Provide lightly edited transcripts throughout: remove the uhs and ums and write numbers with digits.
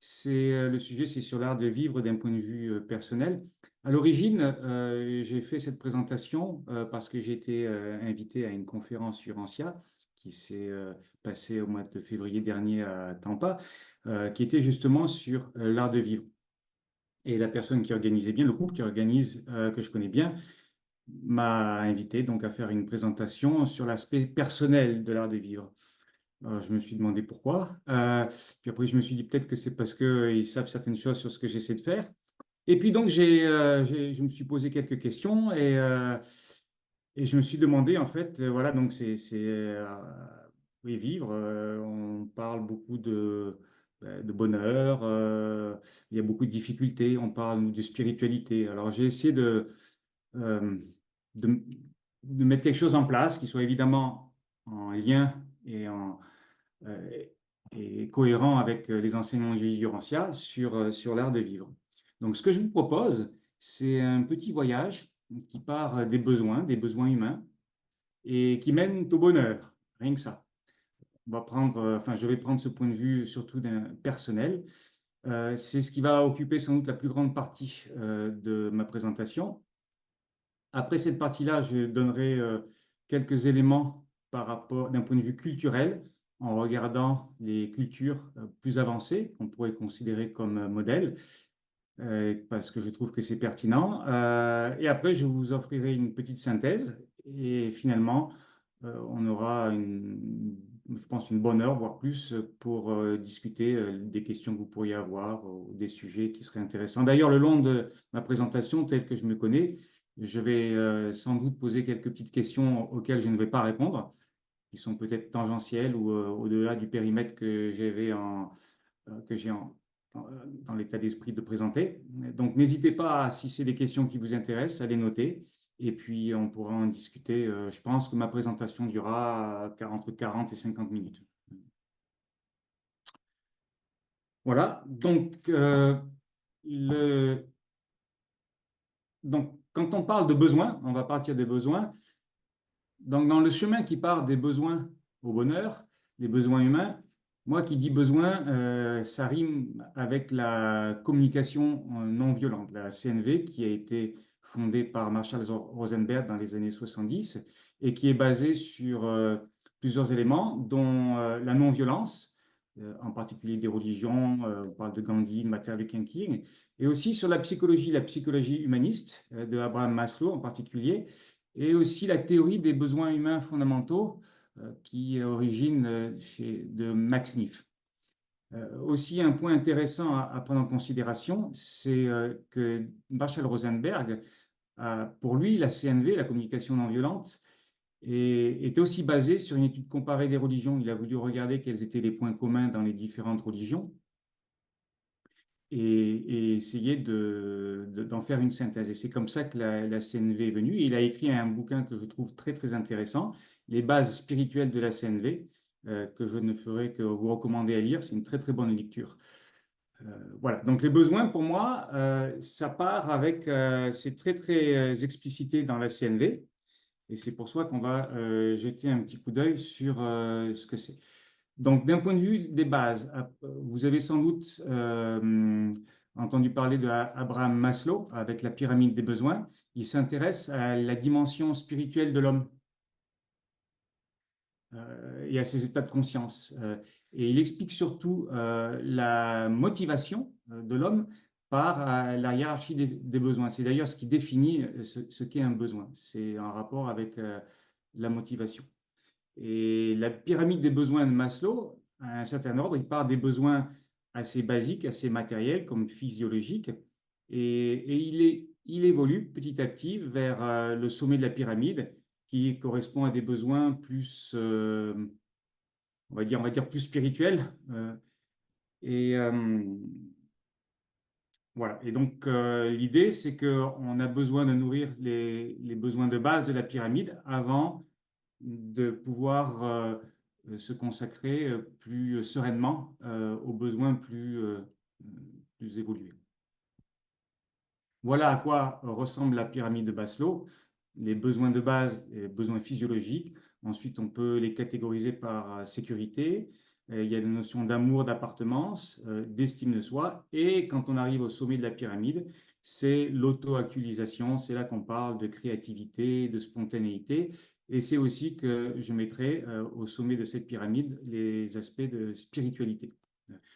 Le sujet, c'est sur l'art de vivre d'un point de vue personnel. À l'origine, j'ai fait cette présentation parce que j'ai été invité à une conférence sur Ancia qui s'est passée au mois de février dernier à Tampa, qui était justement sur l'art de vivre. Et la personne qui organisait bien, le groupe qui organise, que je connais bien, m'a invité donc à faire une présentation sur l'aspect personnel de l'art de vivre. Je me suis demandé pourquoi. Puis après, je me suis dit peut-être que c'est parce qu'ils savent certaines choses sur ce que j'essaie de faire. Et puis donc, je me suis posé quelques questions et je me suis demandé, en fait, voilà, donc oui, vivre, on parle beaucoup de bonheur, il y a beaucoup de difficultés, on parle de spiritualité. Alors, j'ai essayé euh, de, de mettre quelque chose en place qui soit évidemment en lien euh, et cohérent avec les enseignements du Viviorantia sur l'art de vivre. Donc, ce que je vous propose, c'est un petit voyage qui part des besoins humains, et qui mène au bonheur, rien que ça. Enfin, je vais prendre ce point de vue surtout d'un personnel. C'est ce qui va occuper sans doute la plus grande partie de ma présentation. Après cette partie-là, je donnerai quelques éléments par rapport d'un point de vue culturel, en regardant les cultures plus avancées qu'on pourrait considérer comme modèles, parce que je trouve que c'est pertinent. Et après, je vous offrirai une petite synthèse et finalement, on aura je pense, une bonne heure, voire plus, pour discuter des questions que vous pourriez avoir, ou des sujets qui seraient intéressants. D'ailleurs, le long de ma présentation, telle que je me connais, je vais sans doute poser quelques petites questions auxquelles je ne vais pas répondre, qui sont peut-être tangentielles ou au-delà du périmètre que j'ai dans l'état d'esprit de présenter. Donc, n'hésitez pas, si c'est des questions qui vous intéressent, à les noter. Et puis, on pourra en discuter. Je pense que ma présentation durera entre 40 et 50 minutes. Voilà. Le, donc, quand on parle de besoins, on va partir des besoins. Donc, dans le chemin qui part des besoins au bonheur, des besoins humains, moi qui dis besoin, ça rime avec la communication non violente, la CNV, qui a été fondée par Marshall Rosenberg dans les années 70 et qui est basée sur plusieurs éléments, dont la non-violence, en particulier des religions, on parle de Gandhi, de Martin Luther King, et aussi sur la psychologie humaniste de Abraham Maslow en particulier, et aussi la théorie des besoins humains fondamentaux qui est origine de Max Neff. Aussi, un point intéressant à prendre en considération, c'est que Marshall Rosenberg, pour lui, la CNV, la communication non violente, était aussi basée sur une étude comparée des religions. Il a voulu regarder quels étaient les points communs dans les différentes religions et essayer d'en faire une synthèse. Et c'est comme ça que la CNV est venue. Et il a écrit un bouquin que je trouve très, très intéressant, Les bases spirituelles de la CNV, que je ne ferai que vous recommander à lire. C'est une très, très bonne lecture. Voilà. Donc, les besoins, pour moi, ça part avec, c'est très, très explicité dans la CNV. Et c'est pour ça qu'on va jeter un petit coup d'œil sur ce que c'est. Donc, d'un point de vue des bases, vous avez sans doute entendu parler de Abraham Maslow avec la pyramide des besoins. Il s'intéresse à la dimension spirituelle de l'homme et à ses états de conscience. Et il explique surtout la motivation de l'homme par la hiérarchie des besoins. C'est d'ailleurs ce qui définit ce qu'est un besoin. C'est en rapport avec la motivation. Et la pyramide des besoins de Maslow, à un certain ordre, il part des besoins assez basiques, assez matériels, comme physiologiques, et il évolue petit à petit vers le sommet de la pyramide, qui correspond à des besoins plus, on va dire plus spirituels. Et voilà. Et donc, l'idée, c'est qu'on a besoin de nourrir les besoins de base de la pyramide avant de pouvoir se consacrer plus sereinement aux besoins plus évolués. Voilà à quoi ressemble la pyramide de Maslow. Les besoins de base, les besoins physiologiques. Ensuite, on peut les catégoriser par sécurité, il y a la notion d'amour, d'appartenance, d'estime de soi. Et quand on arrive au sommet de la pyramide, c'est l'auto-actualisation. C'est là qu'on parle de créativité, de spontanéité. Et c'est aussi que je mettrai au sommet de cette pyramide les aspects de spiritualité.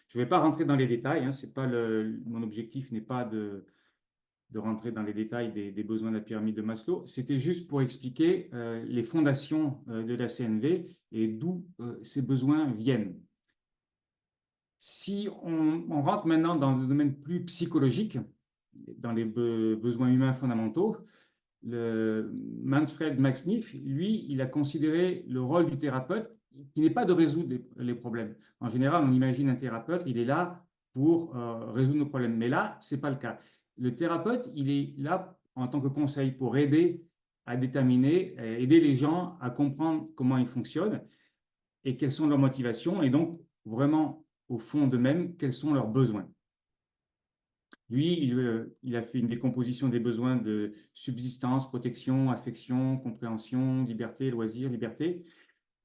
Je ne vais pas rentrer dans les détails, hein, c'est pas mon objectif n'est pas de rentrer dans les détails des besoins de la pyramide de Maslow. C'était juste pour expliquer les fondations de la CNV et d'où ces besoins viennent. Si on rentre maintenant dans le domaine plus psychologique, dans les besoins humains fondamentaux, Manfred Max Neef, lui, il a considéré le rôle du thérapeute qui n'est pas de résoudre les problèmes. En général, on imagine un thérapeute, il est là pour résoudre nos problèmes. Mais là, ce n'est pas le cas. Le thérapeute, il est là en tant que conseil pour aider à déterminer, aider les gens à comprendre comment ils fonctionnent et quelles sont leurs motivations et donc vraiment au fond d'eux-mêmes, quels sont leurs besoins. Lui, il a fait une décomposition des besoins de subsistance, protection, affection, compréhension, liberté, loisir, liberté.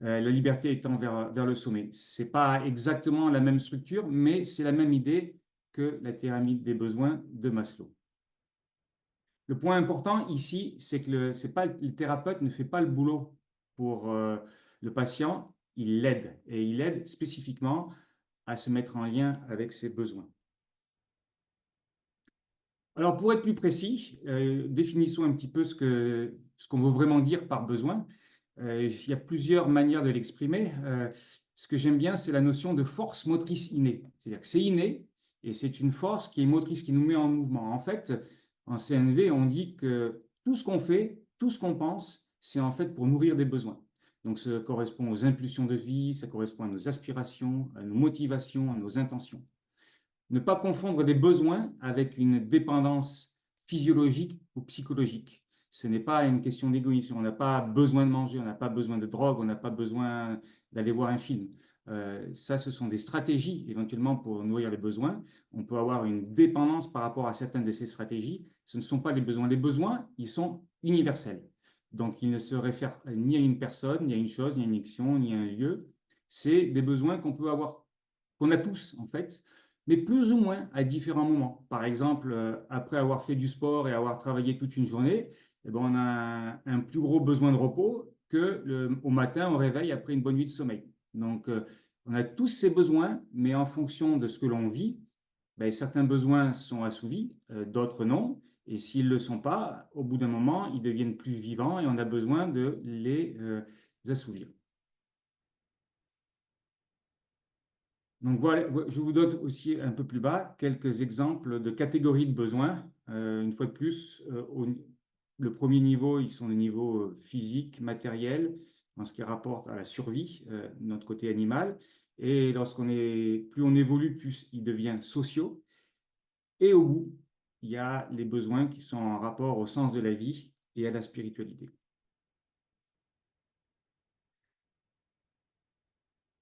La liberté étant vers le sommet. Ce n'est pas exactement la même structure, mais c'est la même idée que la pyramide des besoins de Maslow. Le point important ici, c'est que le thérapeute ne fait pas le boulot pour le patient, il l'aide. Et il l'aide spécifiquement à se mettre en lien avec ses besoins. Alors, pour être plus précis, définissons un petit peu ce qu'on veut vraiment dire par besoin. Il y a plusieurs manières de l'exprimer. Ce que j'aime bien, c'est la notion de force motrice innée. C'est-à-dire que c'est inné et c'est une force qui est motrice, qui nous met en mouvement. En fait, en CNV, on dit que tout ce qu'on fait, tout ce qu'on pense, c'est en fait pour nourrir des besoins. Donc, ça correspond aux impulsions de vie, ça correspond à nos aspirations, à nos motivations, à nos intentions. Ne pas confondre des besoins avec une dépendance physiologique ou psychologique. Ce n'est pas une question d'égoïsme. On n'a pas besoin de manger, on n'a pas besoin de drogue, on n'a pas besoin d'aller voir un film. Ça, ce sont des stratégies éventuellement pour nourrir les besoins. On peut avoir une dépendance par rapport à certaines de ces stratégies. Ce ne sont pas les besoins. Les besoins, ils sont universels. Donc, ils ne se réfèrent ni à une personne, ni à une chose, ni à une action, ni à un lieu. C'est des besoins qu'on peut avoir, qu'on a tous en fait, mais plus ou moins à différents moments. Par exemple, après avoir fait du sport et avoir travaillé toute une journée, eh ben, on a un plus gros besoin de repos que au matin, au réveil, après une bonne nuit de sommeil. Donc, on a tous ces besoins, mais en fonction de ce que l'on vit, ben, certains besoins sont assouvis, d'autres non. Et s'ils ne le sont pas, au bout d'un moment, ils deviennent plus vivants et on a besoin de les assouvir. Donc voilà, je vous donne aussi un peu plus bas quelques exemples de catégories de besoins. Une fois de plus, le premier niveau, ils sont des niveaux physiques, matériels, en ce qui rapporte à la survie, notre côté animal. Et plus on évolue, plus il devient sociaux. Et au bout, il y a les besoins qui sont en rapport au sens de la vie et à la spiritualité.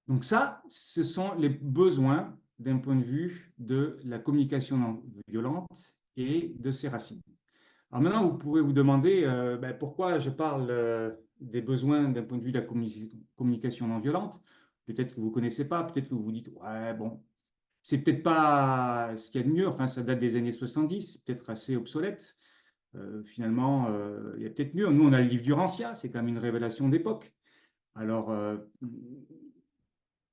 Donc ça, ce sont les besoins d'un point de vue de la communication non violente et de ses racines. Alors maintenant, vous pourrez vous demander pourquoi je parle des besoins d'un point de vue de la communication non violente. Peut-être que vous ne connaissez pas, peut-être que vous vous dites, ouais, bon, c'est peut-être pas ce qu'il y a de mieux, enfin, ça date des années 70, c'est peut-être assez obsolète. Finalement, il y a peut-être mieux. Nous, on a le livre du Rancia, c'est quand même une révélation d'époque. Alors,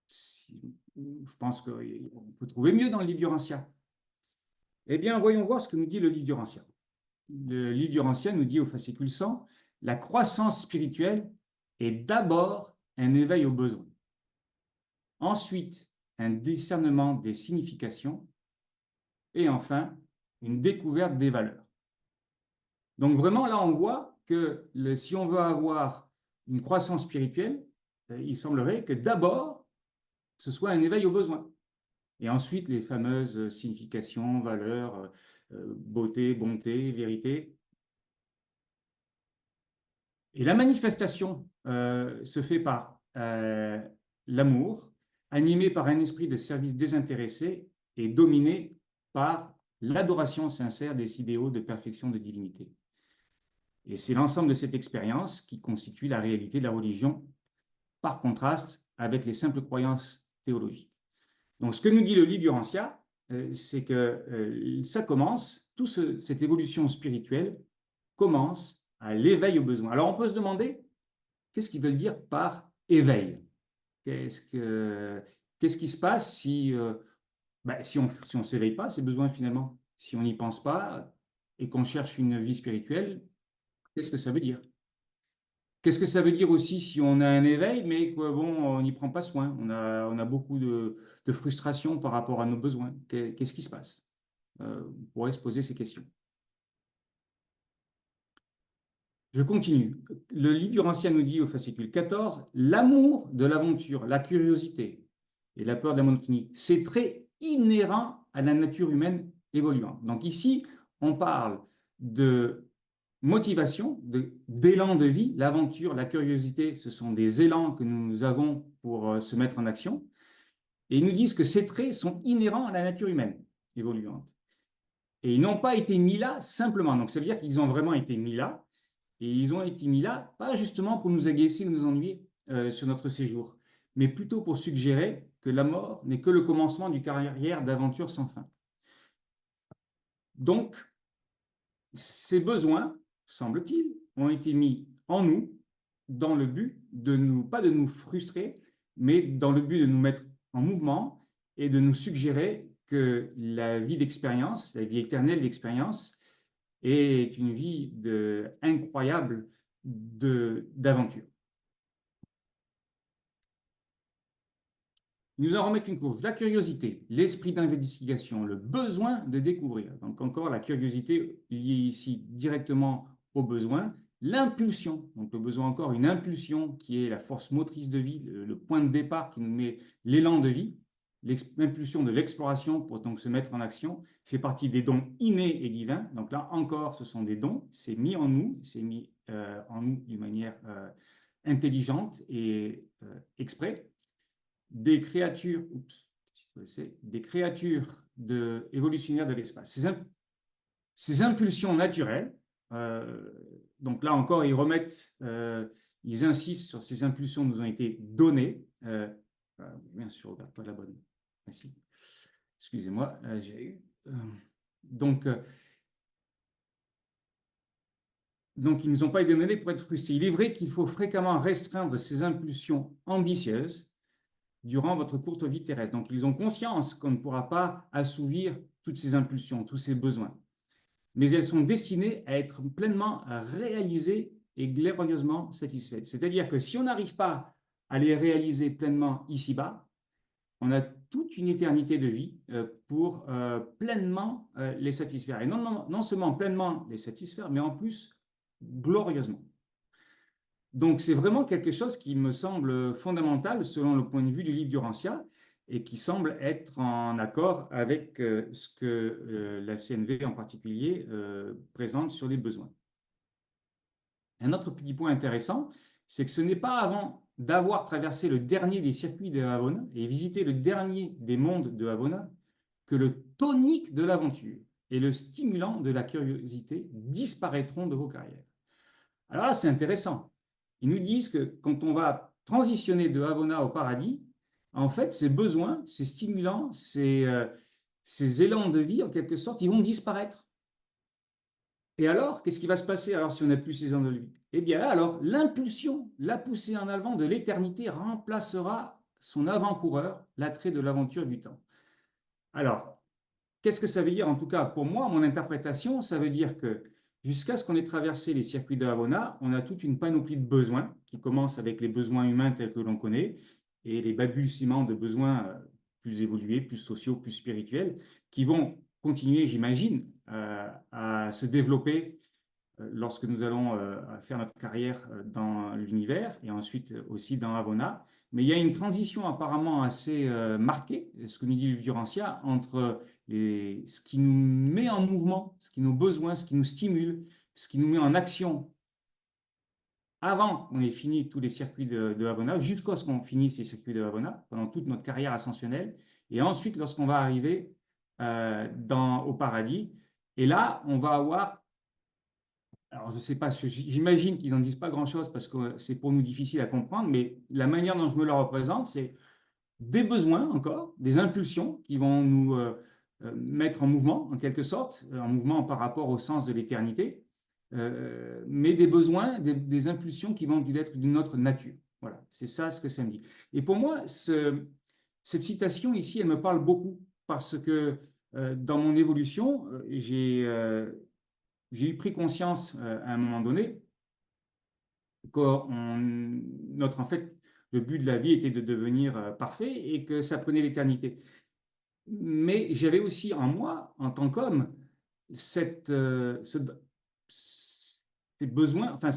je pense qu'on peut trouver mieux dans le livre du Rancia. Eh bien, voyons voir ce que nous dit le livre du Rancia. Le livre du Rancia nous dit au fascicule 100, la croissance spirituelle est d'abord un éveil aux besoins. Ensuite, un discernement des significations. Et enfin, une découverte des valeurs. Donc vraiment, là, on voit que si on veut avoir une croissance spirituelle, il semblerait que d'abord, ce soit un éveil aux besoins. Et ensuite, les fameuses significations, valeurs, beauté, bonté, vérité. Et la manifestation se fait par l'amour, animé par un esprit de service désintéressé et dominé par l'adoration sincère des idéaux de perfection de divinité. Et c'est l'ensemble de cette expérience qui constitue la réalité de la religion, par contraste avec les simples croyances théologique. Donc, ce que nous dit le livre du Rancia, c'est que ça commence, cette évolution spirituelle commence à l'éveil aux besoins. Alors, on peut se demander, qu'est-ce qu'ils veulent dire par éveil? Qu'est-ce qui se passe si on ne s'éveille pas à ces besoins finalement? Si on n'y pense pas et qu'on cherche une vie spirituelle, qu'est-ce que ça veut dire? Qu'est-ce que ça veut dire aussi si on a un éveil, mais que, bon, on n'y prend pas soin? On a beaucoup de frustration par rapport à nos besoins. Qu'est-ce qui se passe? On pourrait se poser ces questions. Je continue. Le livre du Rancia nous dit au fascicule 14, l'amour de l'aventure, la curiosité et la peur de la monotonie, c'est très inhérent à la nature humaine évoluante. Donc ici, on parle de motivation, d'élan de vie. L'aventure, la curiosité, ce sont des élans que nous avons pour se mettre en action. Et ils nous disent que ces traits sont inhérents à la nature humaine évoluante. Et ils n'ont pas été mis là simplement. Donc ça veut dire qu'ils ont vraiment été mis là. Et ils ont été mis là, pas justement pour nous agacer ou nous ennuyer sur notre séjour, mais plutôt pour suggérer que la mort n'est que le commencement d'une carrière d'aventure sans fin. Donc, ces besoins, semble-t-il, ont été mis en nous dans le but de nous, pas de nous frustrer, mais dans le but de nous mettre en mouvement et de nous suggérer que la vie d'expérience, la vie éternelle d'expérience, est une vie incroyable d'aventure. Nous en remettre une couche. La curiosité, l'esprit d'investigation, le besoin de découvrir. Donc encore la curiosité liée ici directement au besoin. L'impulsion, donc le besoin encore, une impulsion qui est la force motrice de vie, le point de départ qui nous met l'élan de vie. L'impulsion de l'exploration pour donc se mettre en action fait partie des dons innés et divins. Donc là encore, ce sont des dons, c'est mis en nous, c'est mis en nous d'une manière intelligente et exprès. Des créatures, des créatures évolutionnaires de l'espace. Ces impulsions naturelles, donc là encore, ils insistent sur ces impulsions nous ont été données. Bien sûr, je ne regarde pas la bonne. Merci. Excusez-moi, j'ai eu. Donc, ils ne nous ont pas été donnés pour être frustrés. Il est vrai qu'il faut fréquemment restreindre ces impulsions ambitieuses durant votre courte vie terrestre. Donc, ils ont conscience qu'on ne pourra pas assouvir toutes ces impulsions, tous ces besoins. Mais elles sont destinées à être pleinement réalisées et glorieusement satisfaites. C'est-à-dire que si on n'arrive pas à les réaliser pleinement ici-bas, on a toute une éternité de vie pour pleinement les satisfaire. Et non seulement pleinement les satisfaire, mais en plus glorieusement. Donc, c'est vraiment quelque chose qui me semble fondamental selon le point de vue du livre du Rancia et qui semble être en accord avec ce que la CNV en particulier présente sur les besoins. Un autre petit point intéressant, c'est que ce n'est pas avant d'avoir traversé le dernier des circuits de Havona et visité le dernier des mondes de Havona que le tonique de l'aventure et le stimulant de la curiosité disparaîtront de vos carrières. Alors là, c'est intéressant. Ils nous disent que quand on va transitionner de Havona au paradis, en fait, ces besoins, ces stimulants, ces élans de vie, en quelque sorte, ils vont disparaître. Et alors, qu'est-ce qui va se passer alors si on n'a plus ces élans de vie? Eh bien, alors, l'impulsion, la poussée en avant de l'éternité remplacera son avant-coureur, l'attrait de l'aventure du temps. Alors, qu'est-ce que ça veut dire? En tout cas, pour moi, mon interprétation, ça veut dire que jusqu'à ce qu'on ait traversé les circuits de Havona, on a toute une panoplie de besoins qui commencent avec les besoins humains tels que l'on connaît et les balbutiements de besoins plus évolués, plus sociaux, plus spirituels, qui vont continuer, j'imagine, à se développer lorsque nous allons faire notre carrière dans l'univers et ensuite aussi dans Havona. Mais il y a une transition apparemment assez marquée, ce que nous dit le livre du Rancia, entre ce qui nous met en mouvement, ce qui nous besoin, ce qui nous stimule, ce qui nous met en action avant qu'on ait fini tous les circuits de Havona, jusqu'à ce qu'on finisse les circuits de Havona, pendant toute notre carrière ascensionnelle, et ensuite lorsqu'on va arriver au paradis. Et là, on va avoir, alors je ne sais pas, j'imagine qu'ils n'en disent pas grand-chose parce que c'est pour nous difficile à comprendre, mais la manière dont je me le représente, c'est des besoins encore, des impulsions qui vont nous mettre en mouvement, en quelque sorte, en mouvement par rapport au sens de l'éternité, mais des besoins, des impulsions qui vont être d'une autre nature. Voilà, c'est ça ce que ça me dit. Et pour moi, cette citation ici, elle me parle beaucoup parce que dans mon évolution, j'ai eu pris conscience à un moment donné en fait, le but de la vie était de devenir parfait et que ça prenait l'éternité. Mais j'avais aussi en moi, en tant qu'homme, ces besoins, enfin,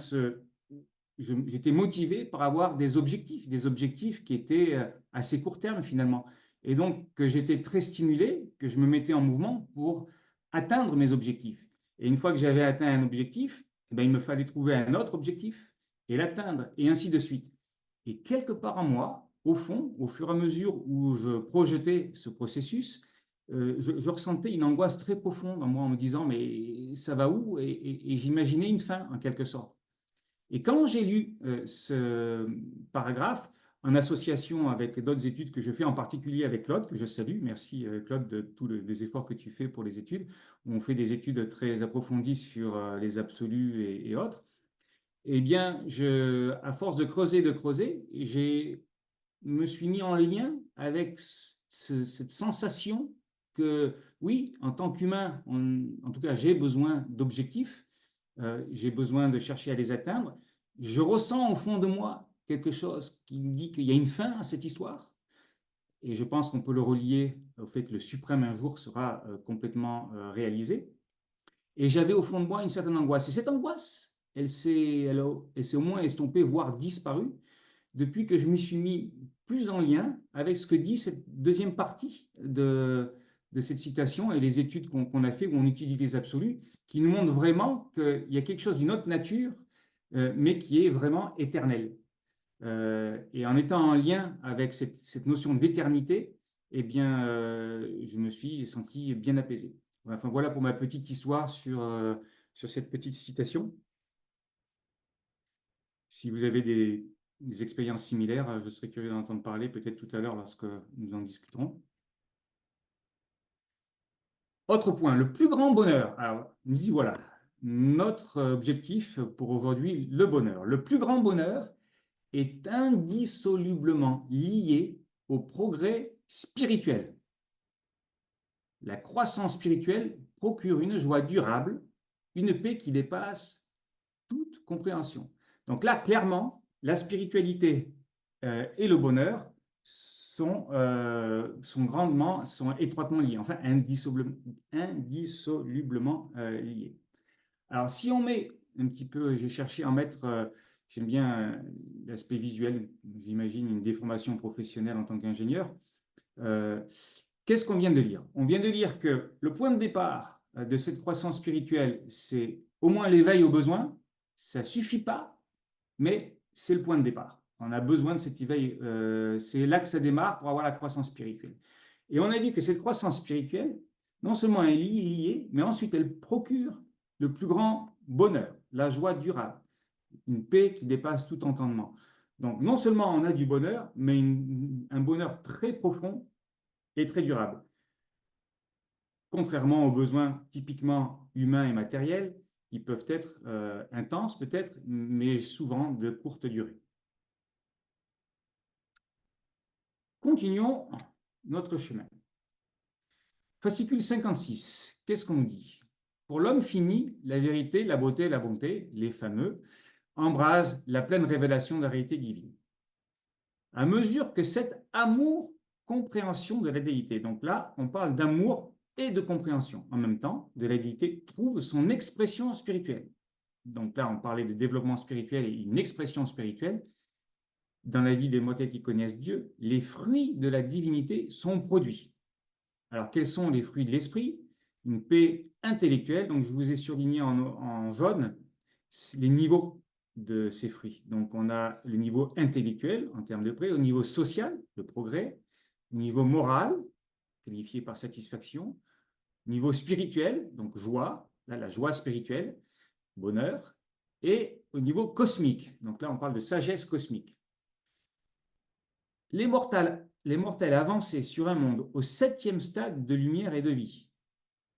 j'étais motivé par avoir des objectifs qui étaient assez court terme finalement. Et donc, que j'étais très stimulé, que je me mettais en mouvement pour atteindre mes objectifs. Et une fois que j'avais atteint un objectif, eh bien, il me fallait trouver un autre objectif et l'atteindre, et ainsi de suite. Et quelque part en moi, au fond, au fur et à mesure où je projetais ce processus, je ressentais une angoisse très profonde en moi en me disant, mais ça va où? Et j'imaginais une fin, en quelque sorte. Et quand j'ai lu ce paragraphe, en association avec d'autres études que je fais, en particulier avec Claude, que je salue, merci Claude de tous les efforts que tu fais pour les études, on fait des études très approfondies sur les absolus et autres, eh bien, à force de creuser, je me suis mis en lien avec cette sensation que, oui, en tant qu'humain, en tout cas, j'ai besoin d'objectifs, j'ai besoin de chercher à les atteindre. Je ressens au fond de moi quelque chose qui me dit qu'il y a une fin à cette histoire. Et je pense qu'on peut le relier au fait que le suprême un jour sera complètement réalisé. Et j'avais au fond de moi une certaine angoisse. Et cette angoisse, elle s'est au moins estompée, voire disparue, depuis que je me suis mis plus en lien avec ce que dit cette deuxième partie de cette citation et les études qu'on a fait où on étudie les absolus, qui nous montrent vraiment qu'il y a quelque chose d'une autre nature, mais qui est vraiment éternel. Et en étant en lien avec cette notion d'éternité, eh bien, je me suis senti bien apaisé. Enfin, voilà pour ma petite histoire sur cette petite citation. Si vous avez des expériences similaires, je serais curieux d'en entendre parler peut-être tout à l'heure lorsque nous en discuterons. Autre point, le plus grand bonheur. Alors, nous dit voilà, notre objectif pour aujourd'hui, le bonheur. Le plus grand bonheur est indissolublement lié au progrès spirituel. La croissance spirituelle procure une joie durable, une paix qui dépasse toute compréhension. Donc là, clairement, la spiritualité et le bonheur sont étroitement liés, enfin indissolublement liés. Alors, si on met un petit peu, j'ai cherché à en mettre, j'aime bien l'aspect visuel, j'imagine une déformation professionnelle en tant qu'ingénieur. Qu'est-ce qu'on vient de lire? On vient de lire que le point de départ de cette croissance spirituelle, c'est au moins l'éveil aux besoins. Ça ne suffit pas, mais c'est le point de départ. On a besoin de cet éveil, c'est là que ça démarre pour avoir la croissance spirituelle. Et on a vu que cette croissance spirituelle, non seulement elle est liée, mais ensuite elle procure le plus grand bonheur, la joie durable, une paix qui dépasse tout entendement. Donc non seulement on a du bonheur, mais un bonheur très profond et très durable. Contrairement aux besoins typiquement humains et matériels, qui peuvent être intenses peut-être, mais souvent de courte durée. Continuons notre chemin. Fascicule 56, qu'est-ce qu'on nous dit? Pour l'homme fini, la vérité, la beauté, la bonté, les fameux, embrasent la pleine révélation de la réalité divine. À mesure que cet amour, compréhension de la déité, donc là, on parle d'amour et de compréhension en même temps, de la déité, trouve son expression spirituelle. Donc là, on parlait de développement spirituel et une expression spirituelle. Dans la vie des mortels qui connaissent Dieu, les fruits de la divinité sont produits. Alors, quels sont les fruits de l'esprit? Une paix intellectuelle. Donc, je vous ai surligné en jaune les niveaux de ces fruits. Donc, on a le niveau intellectuel en termes de paix, au niveau social, le progrès, au niveau moral, qualifié par satisfaction, au niveau spirituel, donc joie, là, la joie spirituelle, bonheur, et au niveau cosmique. Donc là, on parle de sagesse cosmique. Les mortels les mortels avancés sur un monde au 7e stade de lumière et de vie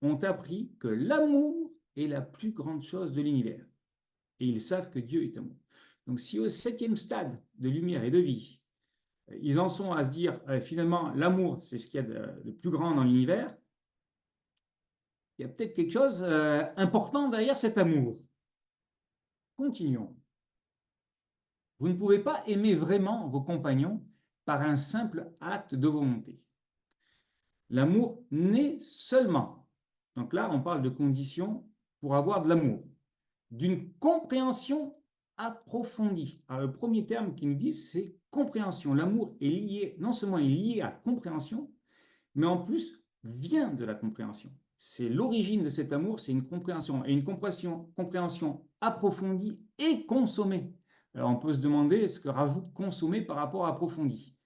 ont appris que l'amour est la plus grande chose de l'univers. Et ils savent que Dieu est amour. Donc si au 7e stade de lumière et de vie, ils en sont à se dire finalement l'amour, c'est ce qu'il y a de plus grand dans l'univers, il y a peut-être quelque chose d'important derrière cet amour. Continuons. Vous ne pouvez pas aimer vraiment vos compagnons par un simple acte de volonté. L'amour naît seulement, donc là on parle de conditions pour avoir de l'amour, d'une compréhension approfondie. Alors, le premier terme qu'ils nous disent, c'est compréhension. L'amour est lié, non seulement est lié à compréhension, mais en plus vient de la compréhension. C'est l'origine de cet amour, c'est une compréhension, et une compréhension approfondie et consommée. Alors on peut se demander ce que rajoute consommer par rapport à approfondi.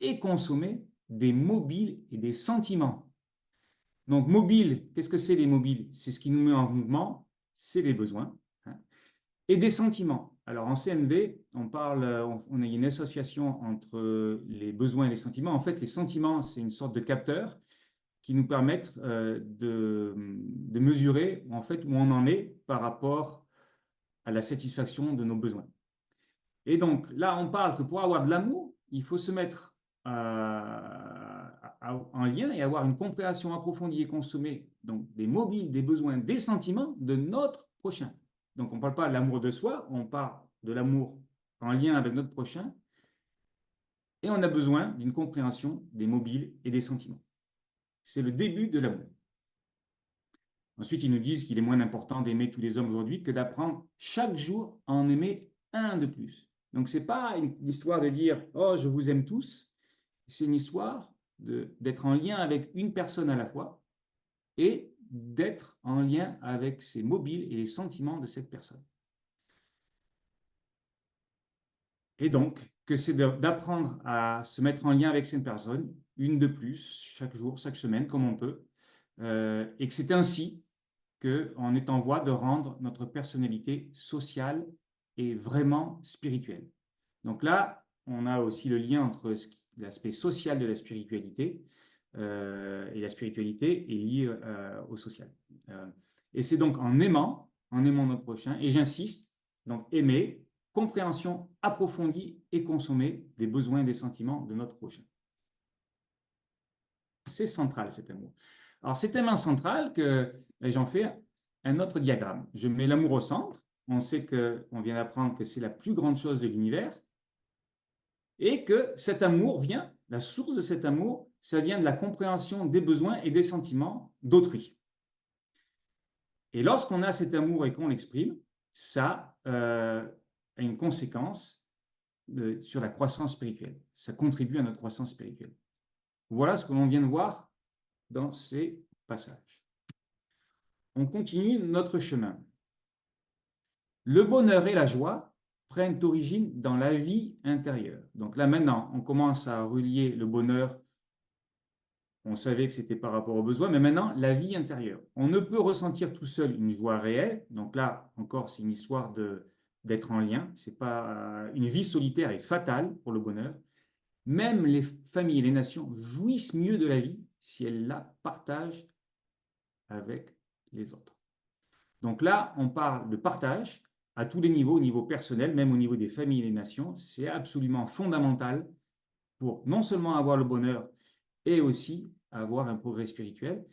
Et consommer des mobiles et des sentiments. Donc mobile, qu'est-ce que c'est les mobiles? C'est ce qui nous met en mouvement, c'est les besoins. Hein, et des sentiments. Alors en CNV, on a une association entre les besoins et les sentiments. En fait, les sentiments, c'est une sorte de capteur qui nous permettent de mesurer en fait où on en est par rapport à la satisfaction de nos besoins. Et donc là, on parle que pour avoir de l'amour, il faut se mettre en lien et avoir une compréhension approfondie et consommée donc des mobiles, des besoins, des sentiments de notre prochain. Donc on ne parle pas de l'amour de soi, on parle de l'amour en lien avec notre prochain. Et on a besoin d'une compréhension des mobiles et des sentiments. C'est le début de l'amour. Ensuite, ils nous disent qu'il est moins important d'aimer tous les hommes aujourd'hui que d'apprendre chaque jour à en aimer un de plus. Donc, ce n'est pas une histoire de dire « Oh, je vous aime tous », c'est une histoire d'être en lien avec une personne à la fois et d'être en lien avec ses mobiles et les sentiments de cette personne. Et donc, que c'est d'apprendre à se mettre en lien avec cette personne, une de plus, chaque jour, chaque semaine, comme on peut, et que c'est ainsi qu'on est en voie de rendre notre personnalité sociale et vraiment spirituelle. Donc là, on a aussi le lien entre l'aspect social de la spiritualité, et la spiritualité est liée au social. Et c'est donc en aimant notre prochain, et j'insiste, donc aimer, compréhension approfondie et consommée des besoins et des sentiments de notre prochain. C'est central cet amour. Alors c'est tellement central que j'en fais un autre diagramme. Je mets l'amour au centre. On sait qu'on vient d'apprendre que c'est la plus grande chose de l'univers et que cet amour vient, la source de cet amour, ça vient de la compréhension des besoins et des sentiments d'autrui. Et lorsqu'on a cet amour et qu'on l'exprime, ça a une conséquence sur la croissance spirituelle. Ça contribue à notre croissance spirituelle. Voilà ce que l'on vient de voir dans ces passages. On continue notre chemin. Le bonheur et la joie prennent origine dans la vie intérieure. Donc là maintenant, on commence à relier le bonheur. On savait que c'était par rapport aux besoins, mais maintenant, la vie intérieure. On ne peut ressentir tout seul une joie réelle. Donc là, encore, c'est une histoire d'être en lien. C'est pas, une vie solitaire est fatale pour le bonheur. Même les familles et les nations jouissent mieux de la vie si elles la partagent avec les autres. Donc là, on parle de partage à tous les niveaux, au niveau personnel, même au niveau des familles et des nations. C'est absolument fondamental pour non seulement avoir le bonheur, et aussi avoir un progrès spirituel.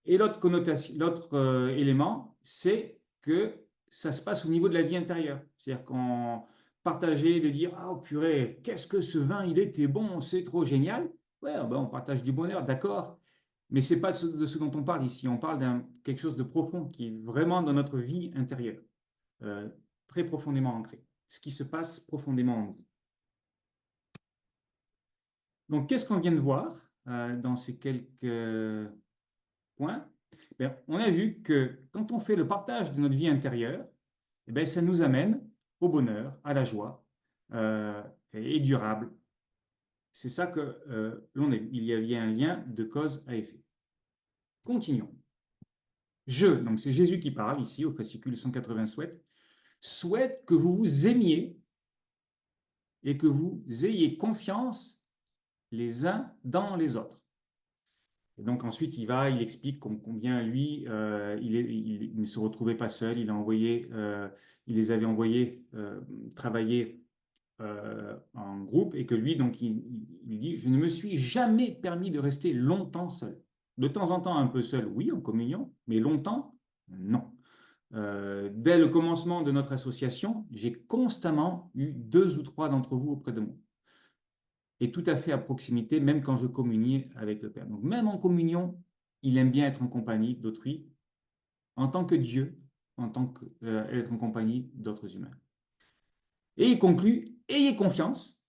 Et l'autre connotation, l'autre élément, c'est que ça se passe au niveau de la vie intérieure. C'est-à-dire qu'on partageait de dire ah oh, purée, qu'est-ce que ce vin, il était bon, c'est trop génial. Ouais, ben on partage du bonheur, d'accord. Mais c'est pas de ce dont on parle ici. On parle d'un quelque chose de profond qui est vraiment dans notre vie intérieure, euh, très profondément ancré. Ce qui se passe profondément en nous. Donc, qu'est-ce qu'on vient de voir dans ces quelques points? Bien, on a vu que quand on fait le partage de notre vie intérieure, eh bien, ça nous amène au bonheur, à la joie et durable. C'est ça que l'on a vu. Il y avait un lien de cause à effet. Continuons. Je, donc c'est Jésus qui parle ici au fascicule 187, souhaite que vous vous aimiez et que vous ayez confiance les uns dans les autres. Et donc ensuite, il explique combien lui, il ne se retrouvait pas seul, il les avait envoyés travailler en groupe et que lui, donc, il dit, je ne me suis jamais permis de rester longtemps seul. De temps en temps, un peu seul, oui, en communion, mais longtemps, non. Dès le commencement de notre association, j'ai constamment eu 2 ou 3 d'entre vous auprès de moi. Et tout à fait à proximité, même quand je communiais avec le Père. Donc, même en communion, il aime bien être en compagnie d'autrui, en tant que Dieu, en tant qu'être en compagnie d'autres humains. Et il conclut, ayez confiance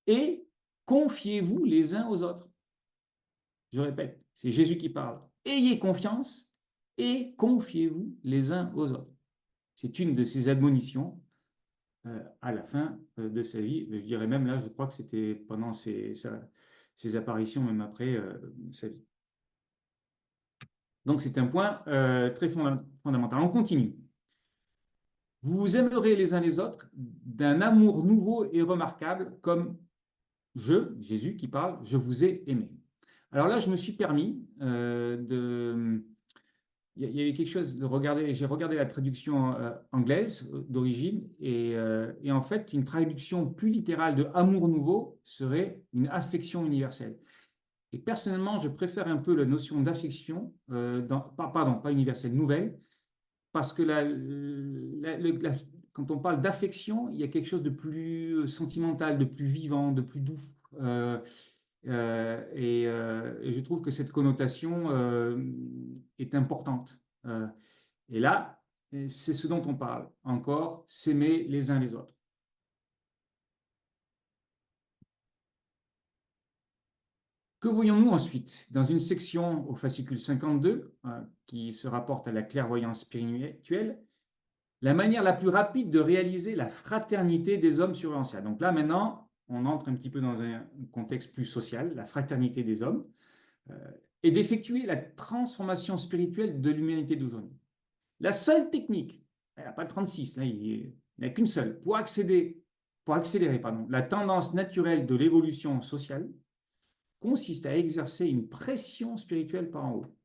et confiez-vous les uns aux autres. Je répète, c'est Jésus qui parle. Ayez confiance et confiez-vous les uns aux autres. C'est une de ses admonitions à la fin de sa vie. Je dirais même là, je crois que c'était pendant ses apparitions, même après sa vie. Donc c'est un point très fondamental. On continue. Vous vous aimerez les uns les autres d'un amour nouveau et remarquable, comme Jésus qui parle, je vous ai aimé. Alors là, je me suis permis de... Il y avait quelque chose de regarder, j'ai regardé la traduction anglaise d'origine et en fait, une traduction plus littérale de amour nouveau serait une affection universelle. Et personnellement, je préfère un peu la notion d'affection, pardon, pas universelle, nouvelle, parce que quand on parle d'affection, il y a quelque chose de plus sentimental, de plus vivant, de plus doux. Euh, et je trouve que cette connotation est importante. Et là, c'est ce dont on parle. Encore, s'aimer les uns les autres. Que voyons-nous ensuite? Dans une section au fascicule 52, qui se rapporte à la clairvoyance spirituelle, la manière la plus rapide de réaliser la fraternité des hommes sur l'ancien. Donc là, maintenant, on entre un petit peu dans un contexte plus social, la fraternité des hommes, et d'effectuer la transformation spirituelle de l'humanité d'aujourd'hui. La seule technique, elle n'a pas 36, là, il n'y a qu'une seule, pour accélérer la tendance naturelle de l'évolution sociale, consiste à exercer une pression spirituelle par en haut,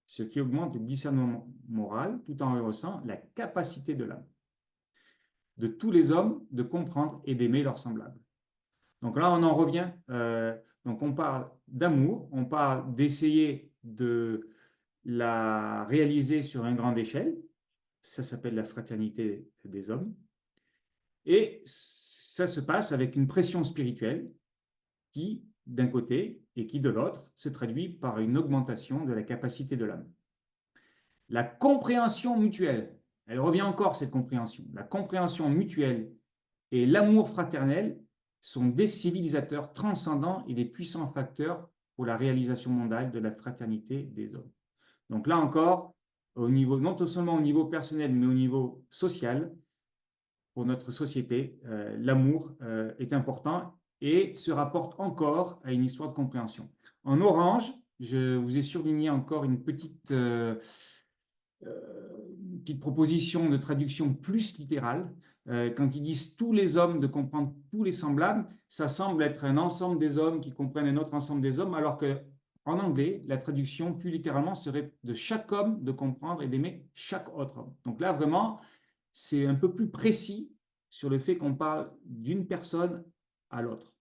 ce qui augmente le discernement moral tout en rehaussant la capacité de l'âme, de tous les hommes de comprendre et d'aimer leurs semblables. Donc là, on en revient. Donc on parle d'amour, on parle d'essayer de la réaliser sur une grande échelle. Ça s'appelle la fraternité des hommes. Et ça se passe avec une pression spirituelle qui, d'un côté, et qui, de l'autre, se traduit par une augmentation de la capacité de l'âme. La compréhension mutuelle, elle revient encore, cette compréhension. La compréhension mutuelle et l'amour fraternel sont des civilisateurs transcendants et des puissants facteurs pour la réalisation mondiale de la fraternité des hommes. Donc là encore, au niveau, non seulement au niveau personnel, mais au niveau social, pour notre société, l'amour est important et se rapporte encore à une histoire de compréhension. En orange, je vous ai surligné encore une petite proposition de traduction plus littérale. Quand ils disent tous les hommes de comprendre tous les semblables, ça semble être un ensemble des hommes qui comprennent un autre ensemble des hommes, alors que en anglais, la traduction plus littéralement serait de chaque homme de comprendre et d'aimer chaque autre homme. Donc là, vraiment, c'est un peu plus précis sur le fait qu'on parle d'une personne à l'autre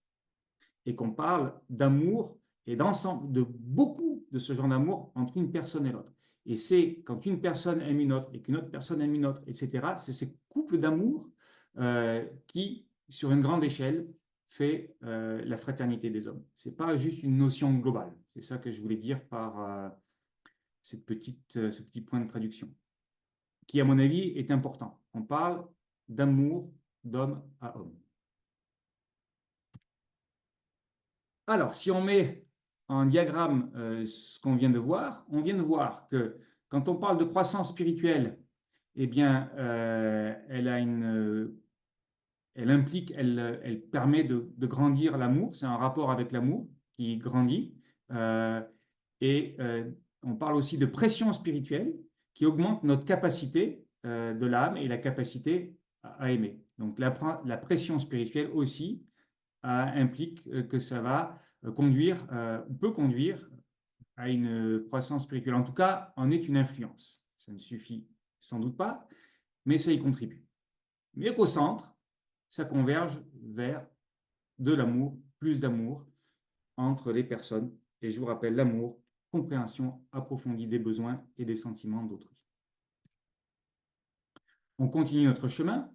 et qu'on parle d'amour et d'ensemble, de beaucoup de ce genre d'amour entre une personne et l'autre. Et c'est quand une personne aime une autre et qu'une autre personne aime une autre, etc., c'est ces couples d'amour qui, sur une grande échelle, fait la fraternité des hommes. Ce n'est pas juste une notion globale. C'est ça que je voulais dire par ce petit point de traduction, qui, à mon avis, est important. On parle d'amour d'homme à homme. Alors, si on met en diagramme ce qu'on vient de voir, on vient de voir que quand on parle de croissance spirituelle, eh bien, elle permet de grandir l'amour. C'est un rapport avec l'amour qui grandit. Et on parle aussi de pression spirituelle qui augmente notre capacité de l'âme et la capacité à aimer. Donc la pression spirituelle aussi implique que ça va conduire, ou peut conduire à une croissance spirituelle. En tout cas, en est une influence. Ça ne suffit sans doute pas, mais ça y contribue. Mais qu'au centre, ça converge vers de l'amour, plus d'amour entre les personnes. Et je vous rappelle, l'amour, compréhension approfondie des besoins et des sentiments d'autrui. On continue notre chemin.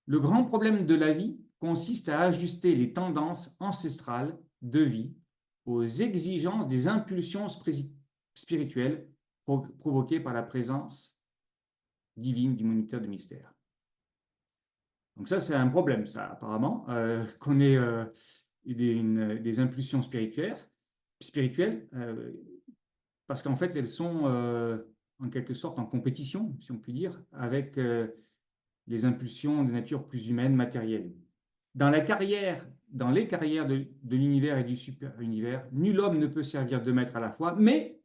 Le grand problème de la vie consiste à ajuster les tendances ancestrales de vie aux exigences des impulsions spirituelles provoquées par la présence divine du moniteur de mystère. Donc ça, c'est un problème, ça, apparemment, qu'on ait des impulsions spirituelles parce qu'en fait, elles sont en quelque sorte en compétition, si on peut dire, avec les impulsions de nature plus humaine, matérielle. Dans les carrières de l'univers et du super-univers, nul homme ne peut servir de maître à la fois, mais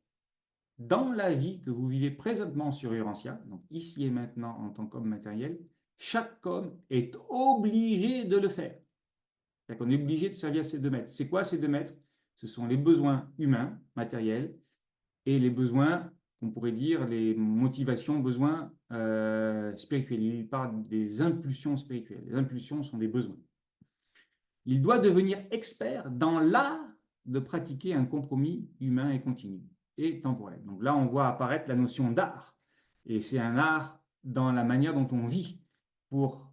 dans la vie que vous vivez présentement sur Urantia, donc ici et maintenant en tant qu'homme matériel, chaque homme est obligé de le faire. C'est-à-dire qu'on est obligé de servir ces deux maîtres. C'est quoi ces deux maîtres? Ce sont les besoins humains, matériels, et les besoins, on pourrait dire, les motivations, besoins spirituels. Il parle des impulsions spirituelles. Les impulsions sont des besoins. Il doit devenir expert dans l'art de pratiquer un compromis humain et continu et temporel. Donc là, on voit apparaître la notion d'art. Et c'est un art dans la manière dont on vit pour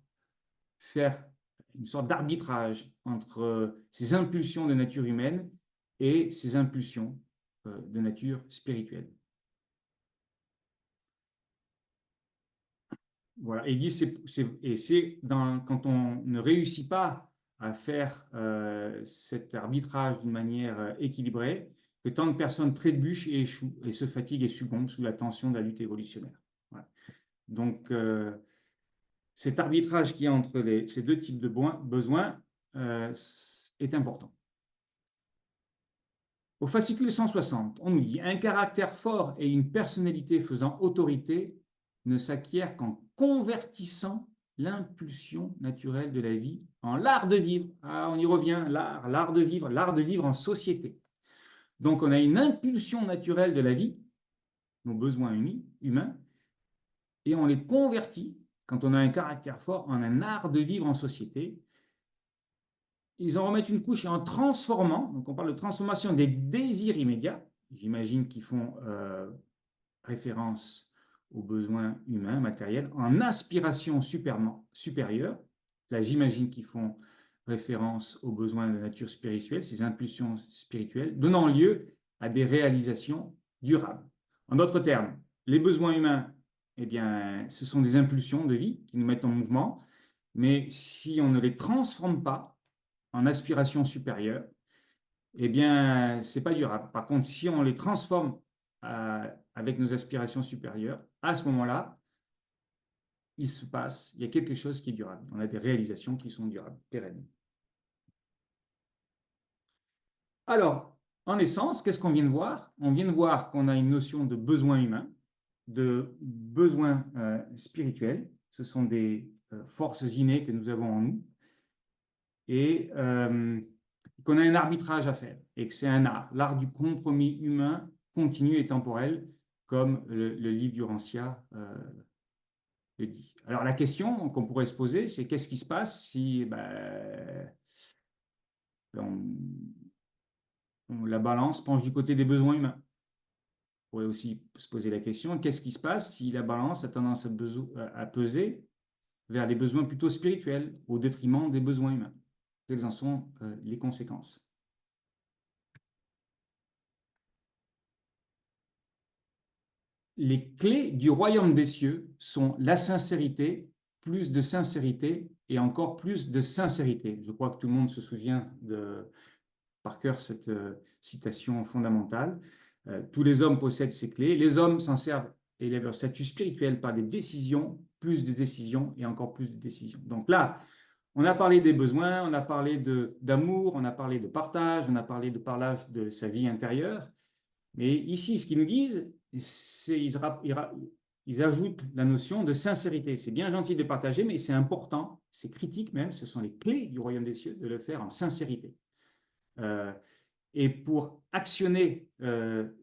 faire une sorte d'arbitrage entre ces impulsions de nature humaine et ces impulsions de nature spirituelle. Voilà. Et il dit, c'est quand on ne réussit pas à faire cet arbitrage d'une manière équilibrée, que tant de personnes trébuchent et échouent et se fatiguent et succombent sous la tension de la lutte évolutionnaire. Voilà. Donc, cet arbitrage qui est entre ces deux types de besoins est important. Au fascicule 160, on nous dit « Un caractère fort et une personnalité faisant autorité ne s'acquiert qu'en convertissant l'impulsion naturelle de la vie en l'art de vivre. » Ah, on y revient, l'art de vivre en société. Donc, on a une impulsion naturelle de la vie, nos besoins humains, et on les convertit, quand on a un caractère fort, en un art de vivre en société. Ils en remettent une couche et en transformant, donc on parle de transformation des désirs immédiats, j'imagine qu'ils font référence aux besoins humains, matériels, en aspiration supérieure. Là, j'imagine qu'ils font référence aux besoins de nature spirituelle, ces impulsions spirituelles, donnant lieu à des réalisations durables. En d'autres termes, les besoins humains, eh bien, ce sont des impulsions de vie qui nous mettent en mouvement, mais si on ne les transforme pas en aspiration supérieure, eh bien, ce n'est pas durable. Par contre, si on les transforme avec nos aspirations supérieures, à ce moment-là, il y a quelque chose qui est durable. On a des réalisations qui sont durables, pérennes. Alors, en essence, qu'est-ce qu'on vient de voir? On vient de voir qu'on a une notion de besoin humain, de besoin spirituel. Ce sont des forces innées que nous avons en nous. Et qu'on a un arbitrage à faire et que c'est un art, l'art du compromis humain continu et temporel, comme le livre d'Urantia le dit. Alors la question qu'on pourrait se poser, c'est qu'est-ce qui se passe si la balance penche du côté des besoins humains? On pourrait aussi se poser la question, qu'est-ce qui se passe si la balance a tendance à peser vers les besoins plutôt spirituels au détriment des besoins humains? Quelles en sont les conséquences? Les clés du royaume des cieux sont la sincérité, plus de sincérité et encore plus de sincérité. Je crois que tout le monde se souvient par cœur cette citation fondamentale. Tous les hommes possèdent ces clés. Les hommes s'en servent et élèvent leur statut spirituel par des décisions, plus de décisions et encore plus de décisions. Donc là, on a parlé des besoins, on a parlé d'amour, on a parlé de partage, on a parlé de parlage de sa vie intérieure. Mais ici, ce qu'ils nous disent, ils ils ajoutent la notion de sincérité. C'est bien gentil de partager, mais c'est important, c'est critique même, ce sont les clés du royaume des cieux de le faire en sincérité. Et pour actionner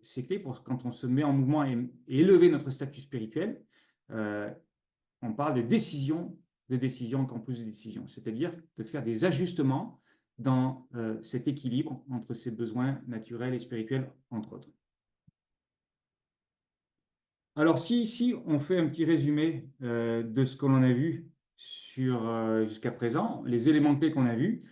ces clés, quand on se met en mouvement et élever notre statut spirituel, on parle de décision en plus de décision, c'est-à-dire de faire des ajustements dans cet équilibre entre ses besoins naturels et spirituels, entre autres. Alors, si ici, on fait un petit résumé de ce que l'on a vu jusqu'à présent, les éléments clés qu'on a vus,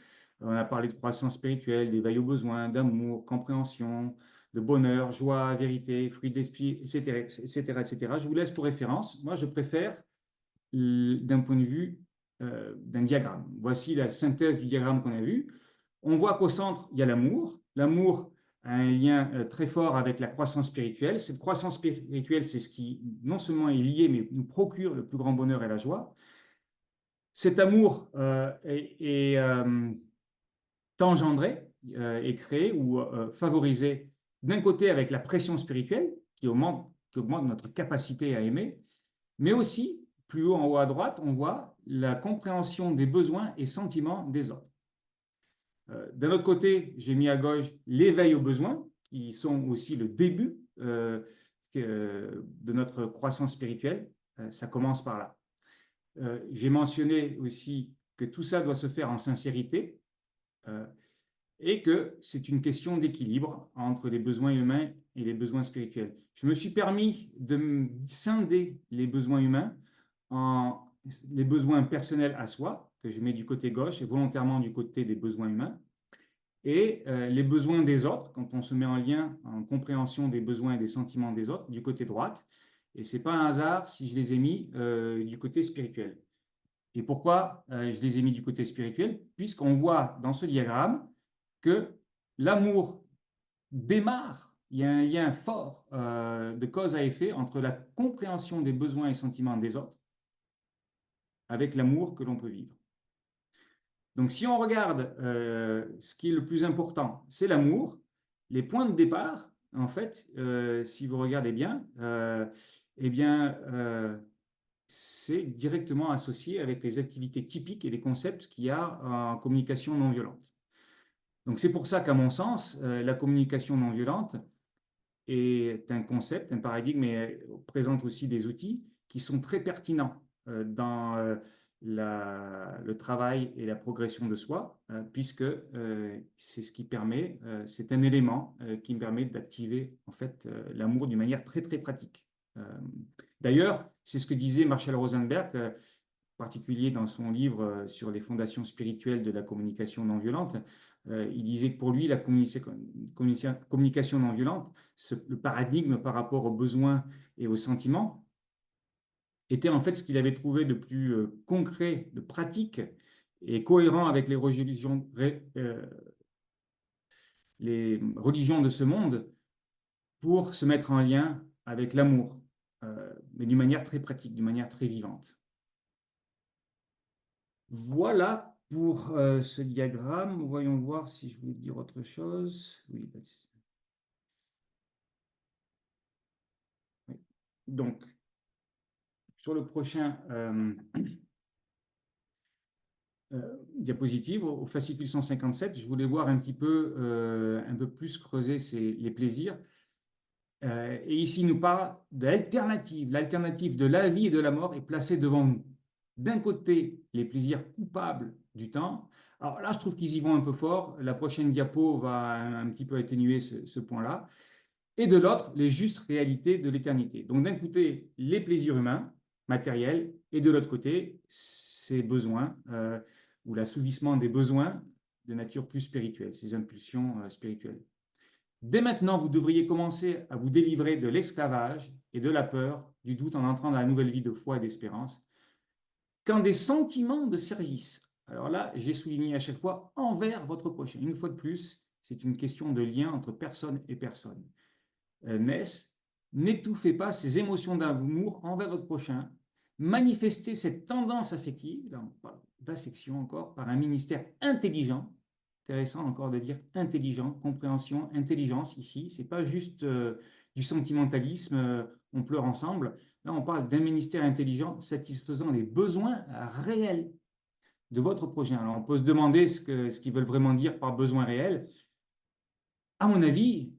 on a parlé de croissance spirituelle, d'éveil aux besoins, d'amour, compréhension, de bonheur, joie, vérité, fruit de l'esprit, etc., etc., etc. Je vous laisse pour référence. Moi, je préfère d'un point de vue d'un diagramme. Voici la synthèse du diagramme qu'on a vu. On voit qu'au centre, il y a l'amour. L'amour a un lien très fort avec la croissance spirituelle. Cette croissance spirituelle, c'est ce qui non seulement est lié, mais nous procure le plus grand bonheur et la joie. Cet amour est engendré, est créé ou favorisé d'un côté avec la pression spirituelle qui augmente notre capacité à aimer, mais aussi, plus haut en haut à droite, on voit la compréhension des besoins et sentiments des autres. D'un autre côté, j'ai mis à gauche l'éveil aux besoins, qui sont aussi le début de notre croissance spirituelle. Ça commence par là. J'ai mentionné aussi que tout ça doit se faire en sincérité et que c'est une question d'équilibre entre les besoins humains et les besoins spirituels. Je me suis permis de scinder les besoins humains en les besoins personnels à soi, que je mets du côté gauche et volontairement du côté des besoins humains, et les besoins des autres, quand on se met en lien, en compréhension des besoins et des sentiments des autres, du côté droite. Et ce n'est pas un hasard si je les ai mis du côté spirituel. Et pourquoi je les ai mis du côté spirituel? Puisqu'on voit dans ce diagramme que l'amour démarre, il y a un lien fort de cause à effet entre la compréhension des besoins et sentiments des autres avec l'amour que l'on peut vivre. Donc si on regarde ce qui est le plus important, c'est l'amour, les points de départ, en fait, si vous regardez bien, eh bien, c'est directement associé avec les activités typiques et les concepts qu'il y a en communication non violente. Donc c'est pour ça qu'à mon sens, la communication non violente est un concept, un paradigme, mais présente aussi des outils qui sont très pertinents dans le travail et la progression de soi, puisque c'est ce qui permet, c'est un élément qui me permet d'activer en fait l'amour d'une manière très très pratique. D'ailleurs, c'est ce que disait Marshall Rosenberg, en particulier dans son livre sur les fondations spirituelles de la communication non violente. Il disait que pour lui, la communication non violente, le paradigme par rapport aux besoins et aux sentiments, était en fait ce qu'il avait trouvé de plus concret, de pratique et cohérent avec les religions de ce monde pour se mettre en lien avec l'amour, mais d'une manière très pratique, d'une manière très vivante. Voilà pour ce diagramme. Voyons voir si je voulais dire autre chose. Oui, oui. Donc, sur le prochain diapositive, au fascicule 157, je voulais voir un petit peu, un peu plus creuser les plaisirs. Et ici, il nous parle de l'alternative. L'alternative de la vie et de la mort est placée devant nous. D'un côté, les plaisirs coupables du temps. Alors là, je trouve qu'ils y vont un peu fort. La prochaine diapo va un petit peu atténuer ce point-là. Et de l'autre, les justes réalités de l'éternité. Donc d'un côté, les plaisirs humains, matériels, et de l'autre côté, ces besoins, ou l'assouvissement des besoins de nature plus spirituelle, ces impulsions spirituelles. Dès maintenant, vous devriez commencer à vous délivrer de l'esclavage et de la peur, du doute en entrant dans la nouvelle vie de foi et d'espérance, quand des sentiments de service, alors là, j'ai souligné à chaque fois, envers votre prochain. Une fois de plus, c'est une question de lien entre personne et personne. Naissent, n'étouffez pas ces émotions d'amour envers votre prochain, manifestez cette tendance affective, d'affection encore, par un ministère intelligent. Intéressant encore de dire intelligent, compréhension, intelligence ici. C'est pas juste du sentimentalisme, on pleure ensemble. Là, on parle d'un ministère intelligent satisfaisant les besoins réels de votre projet. Alors, on peut se demander ce qu'ils veulent vraiment dire par besoin réel. À mon avis,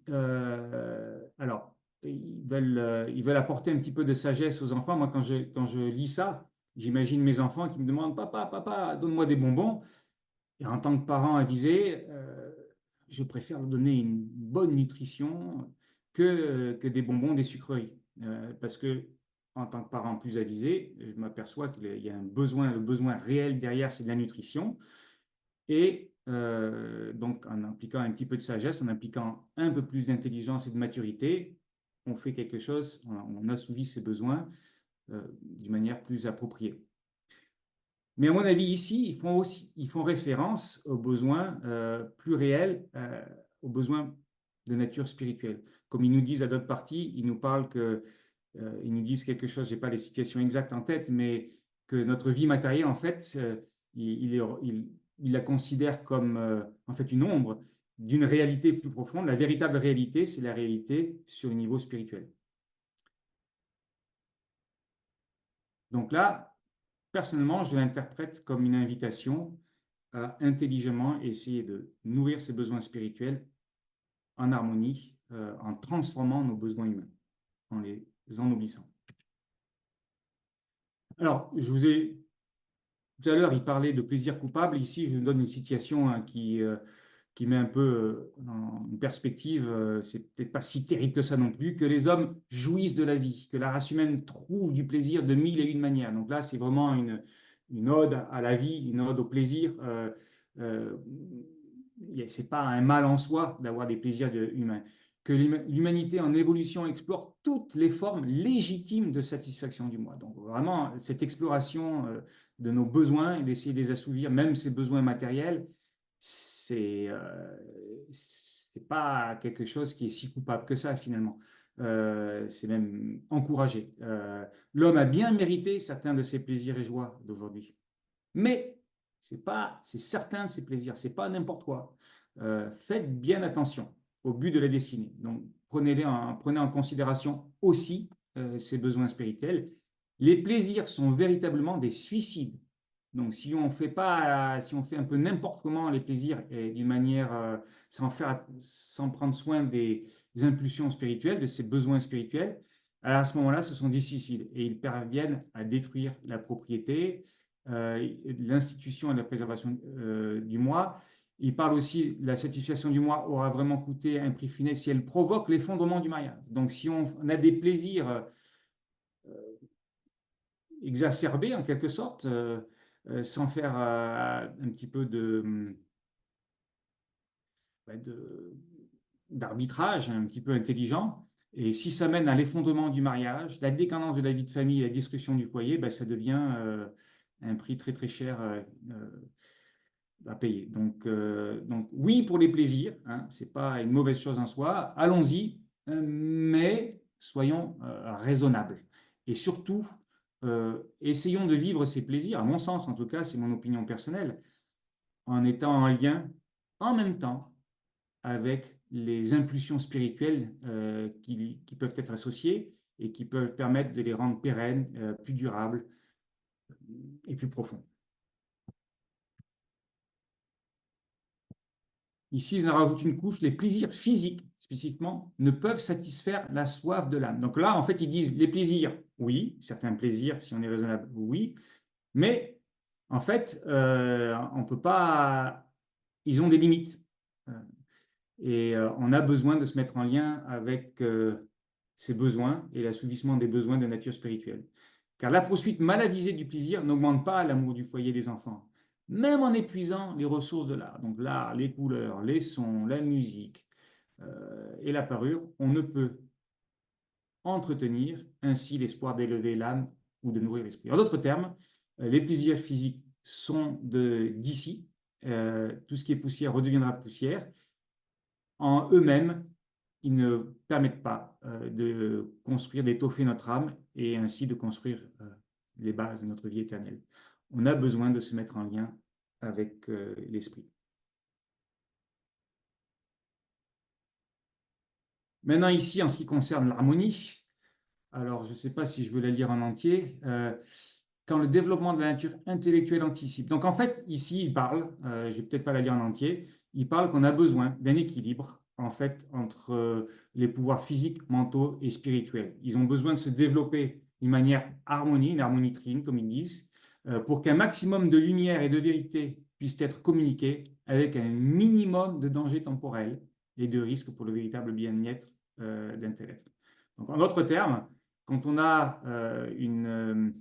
alors, ils veulent apporter un petit peu de sagesse aux enfants. Moi, quand je lis ça, j'imagine mes enfants qui me demandent, Papa, papa, donne-moi des bonbons. Et en tant que parent avisé, je préfère leur donner une bonne nutrition que des bonbons, des sucreries. Parce que, en tant que parent plus avisé, je m'aperçois qu'il y a un besoin, le besoin réel derrière, c'est de la nutrition. Et donc, en impliquant un petit peu de sagesse, en impliquant un peu plus d'intelligence et de maturité, on fait quelque chose, on assouvit ses besoins d'une manière plus appropriée. Mais à mon avis, ici, ils font référence aux besoins plus réels, aux besoins de nature spirituelle. Comme ils nous disent à d'autres parties, ils nous disent quelque chose, je n'ai pas les situations exactes en tête, mais que notre vie matérielle, en fait, il la considère comme en fait une ombre d'une réalité plus profonde. La véritable réalité, c'est la réalité sur le niveau spirituel. Donc là, personnellement, je l'interprète comme une invitation à intelligemment essayer de nourrir ses besoins spirituels en harmonie, en transformant nos besoins humains, en les ennoblissant. Alors, je vous ai tout à l'heure, il parlait de plaisir coupable. Ici, je vous donne une situation hein, qui met un peu en perspective, c'est peut-être pas si terrible que ça non plus, que les hommes jouissent de la vie, que la race humaine trouve du plaisir de mille et une manières. Donc là, c'est vraiment une ode à la vie, une ode au plaisir. Euh, c'est pas un mal en soi d'avoir des plaisirs humains. Que l'humanité en évolution explore toutes les formes légitimes de satisfaction du moi. Donc vraiment, cette exploration de nos besoins et d'essayer de les assouvir, même ces besoins matériels, c'est pas quelque chose qui est si coupable que ça finalement. C'est même encouragé. L'homme a bien mérité certains de ses plaisirs et joies d'aujourd'hui. Mais c'est certain de ses plaisirs, c'est pas n'importe quoi. Faites bien attention au but de la destinée. Donc prenez en considération aussi ces besoins spirituels. Les plaisirs sont véritablement des suicides. Donc, si on fait un peu n'importe comment les plaisirs et d'une manière sans prendre soin des impulsions spirituelles, de ses besoins spirituels, alors à ce moment-là, ce sont des suicides et ils parviennent à détruire la propriété, l'institution et la préservation du moi. Il parle aussi de la satisfaction du moi aura vraiment coûté un prix funeste si elle provoque l'effondrement du mariage. Donc, si on a des plaisirs exacerbés en quelque sorte, sans faire un petit peu d'arbitrage, un petit peu intelligent. Et si ça mène à l'effondrement du mariage, la décadence de la vie de famille, la destruction du foyer, ben, ça devient un prix très très cher à payer. Donc oui pour les plaisirs, hein, c'est pas une mauvaise chose en soi, allons-y, mais soyons raisonnables. Et surtout, essayons de vivre ces plaisirs, à mon sens en tout cas, c'est mon opinion personnelle, en étant en lien en même temps avec les impulsions spirituelles qui peuvent être associées et qui peuvent permettre de les rendre pérennes, plus durables et plus profonds. Ici, ils en rajoutent une couche, les plaisirs physiques, spécifiquement, ne peuvent satisfaire la soif de l'âme. Donc là, en fait, ils disent les plaisirs, oui, certains plaisirs, si on est raisonnable, oui, mais en fait, on peut pas, ils ont des limites. Et on a besoin de se mettre en lien avec ses besoins et l'assouvissement des besoins de nature spirituelle. Car la poursuite mal avisée du plaisir n'augmente pas l'amour du foyer des enfants, même en épuisant les ressources de l'art. Donc l'art, les couleurs, les sons, la musique et la parure, on ne peut entretenir ainsi l'espoir d'élever l'âme ou de nourrir l'esprit. En d'autres termes, les plaisirs physiques sont d'ici. Tout ce qui est poussière redeviendra poussière en eux-mêmes, ils ne permettent pas de construire, d'étoffer notre âme et ainsi de construire les bases de notre vie éternelle. On a besoin de se mettre en lien avec l'esprit. Maintenant, ici, en ce qui concerne l'harmonie, alors je ne sais pas si je veux la lire en entier. Quand le développement de la nature intellectuelle anticipe. Donc en fait, ici, il parle, je ne vais peut-être pas la lire en entier, il parle qu'on a besoin d'un équilibre en fait entre les pouvoirs physiques, mentaux et spirituels. Ils ont besoin de se développer d'une manière harmonie, une harmonie trine, comme ils disent, pour qu'un maximum de lumière et de vérité puisse être communiqué avec un minimum de danger temporel et de risque pour le véritable bien-être d'un tel être. Donc en d'autres termes, quand on a une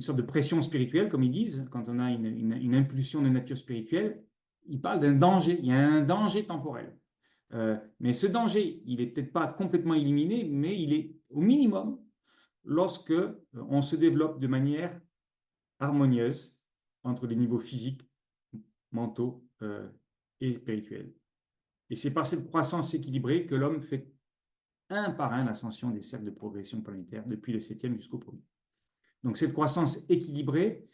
sorte de pression spirituelle, comme ils disent, quand on a une impulsion de nature spirituelle, ils parlent d'un danger, il y a un danger temporel. Mais ce danger, il n'est peut-être pas complètement éliminé, mais il est au minimum lorsque on se développe de manière harmonieuse entre les niveaux physiques, mentaux et spirituels. Et c'est par cette croissance équilibrée que l'homme fait un par un l'ascension des cercles de progression planétaire depuis le 7e jusqu'au 1er. Donc cette croissance équilibrée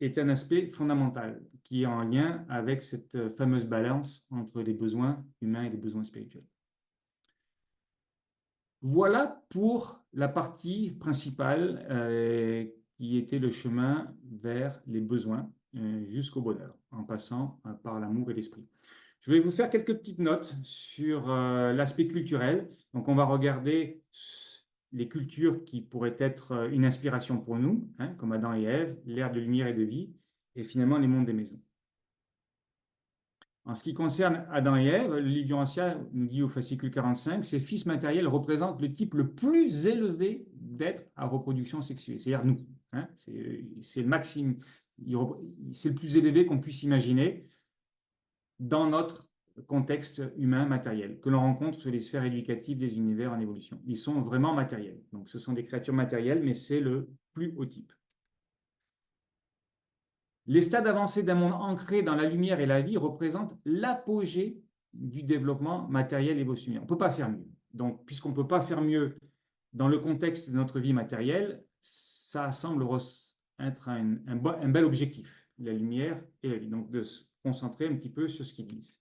est un aspect fondamental qui est en lien avec cette fameuse balance entre les besoins humains et les besoins spirituels. Voilà pour la partie principale qui était le chemin vers les besoins jusqu'au bonheur, en passant par l'amour et l'esprit. Je vais vous faire quelques petites notes sur l'aspect culturel. Donc on va regarder les cultures qui pourraient être une inspiration pour nous, hein, comme Adam et Ève, l'ère de lumière et de vie, et finalement les mondes des maisons. En ce qui concerne Adam et Ève, le livre du Ancien nous dit au fascicule 45, ces fils matériels représentent le type le plus élevé d'être à reproduction sexuée, c'est-à-dire nous. Hein, c'est le maximum, c'est le plus élevé qu'on puisse imaginer dans notre contexte humain matériel, que l'on rencontre sur les sphères éducatives des univers en évolution. Ils sont vraiment matériels. Donc ce sont des créatures matérielles, mais c'est le plus haut type. Les stades avancés d'un monde ancré dans la lumière et la vie représentent l'apogée du développement matériel évolutionnaire. On ne peut pas faire mieux. Donc, puisqu'on ne peut pas faire mieux dans le contexte de notre vie matérielle, ça semble être un bel objectif, la lumière et la vie. Donc, de se concentrer un petit peu sur ce qu'ils disent.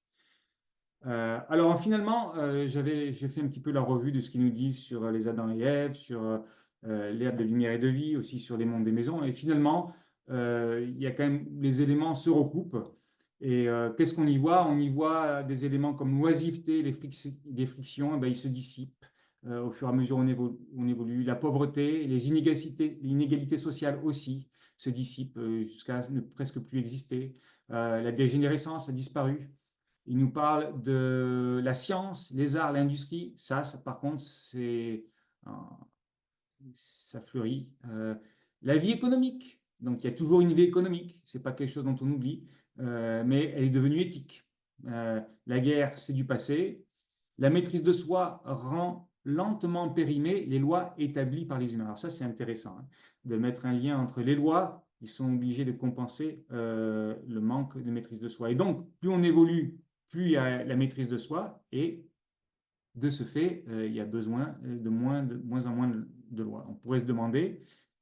Alors, finalement, j'ai fait un petit peu la revue de ce qu'ils nous disent sur les Adam et Ève, sur l'ère de lumière et de vie, aussi sur les mondes des maisons. Et finalement, il y a quand même, les éléments se recoupent. Et qu'est-ce qu'on y voit? On y voit des éléments comme l'oisiveté, les frictions, ils se dissipent au fur et à mesure où on évolue. La pauvreté, les inégalités sociales aussi se dissipent jusqu'à ne presque plus exister. La dégénérescence a disparu. Il nous parle de la science, les arts, l'industrie. Ça par contre, ça fleurit. La vie économique. Donc, il y a toujours une vie économique. Ce n'est pas quelque chose dont on oublie, mais elle est devenue éthique. La guerre, c'est du passé. La maîtrise de soi rend lentement périmées les lois établies par les humains. Alors ça, c'est intéressant, hein, de mettre un lien entre les lois qui sont obligées de compenser le manque de maîtrise de soi. Et donc, plus on évolue, plus il y a la maîtrise de soi, et de ce fait, il y a besoin de moins en moins de lois. On pourrait se demander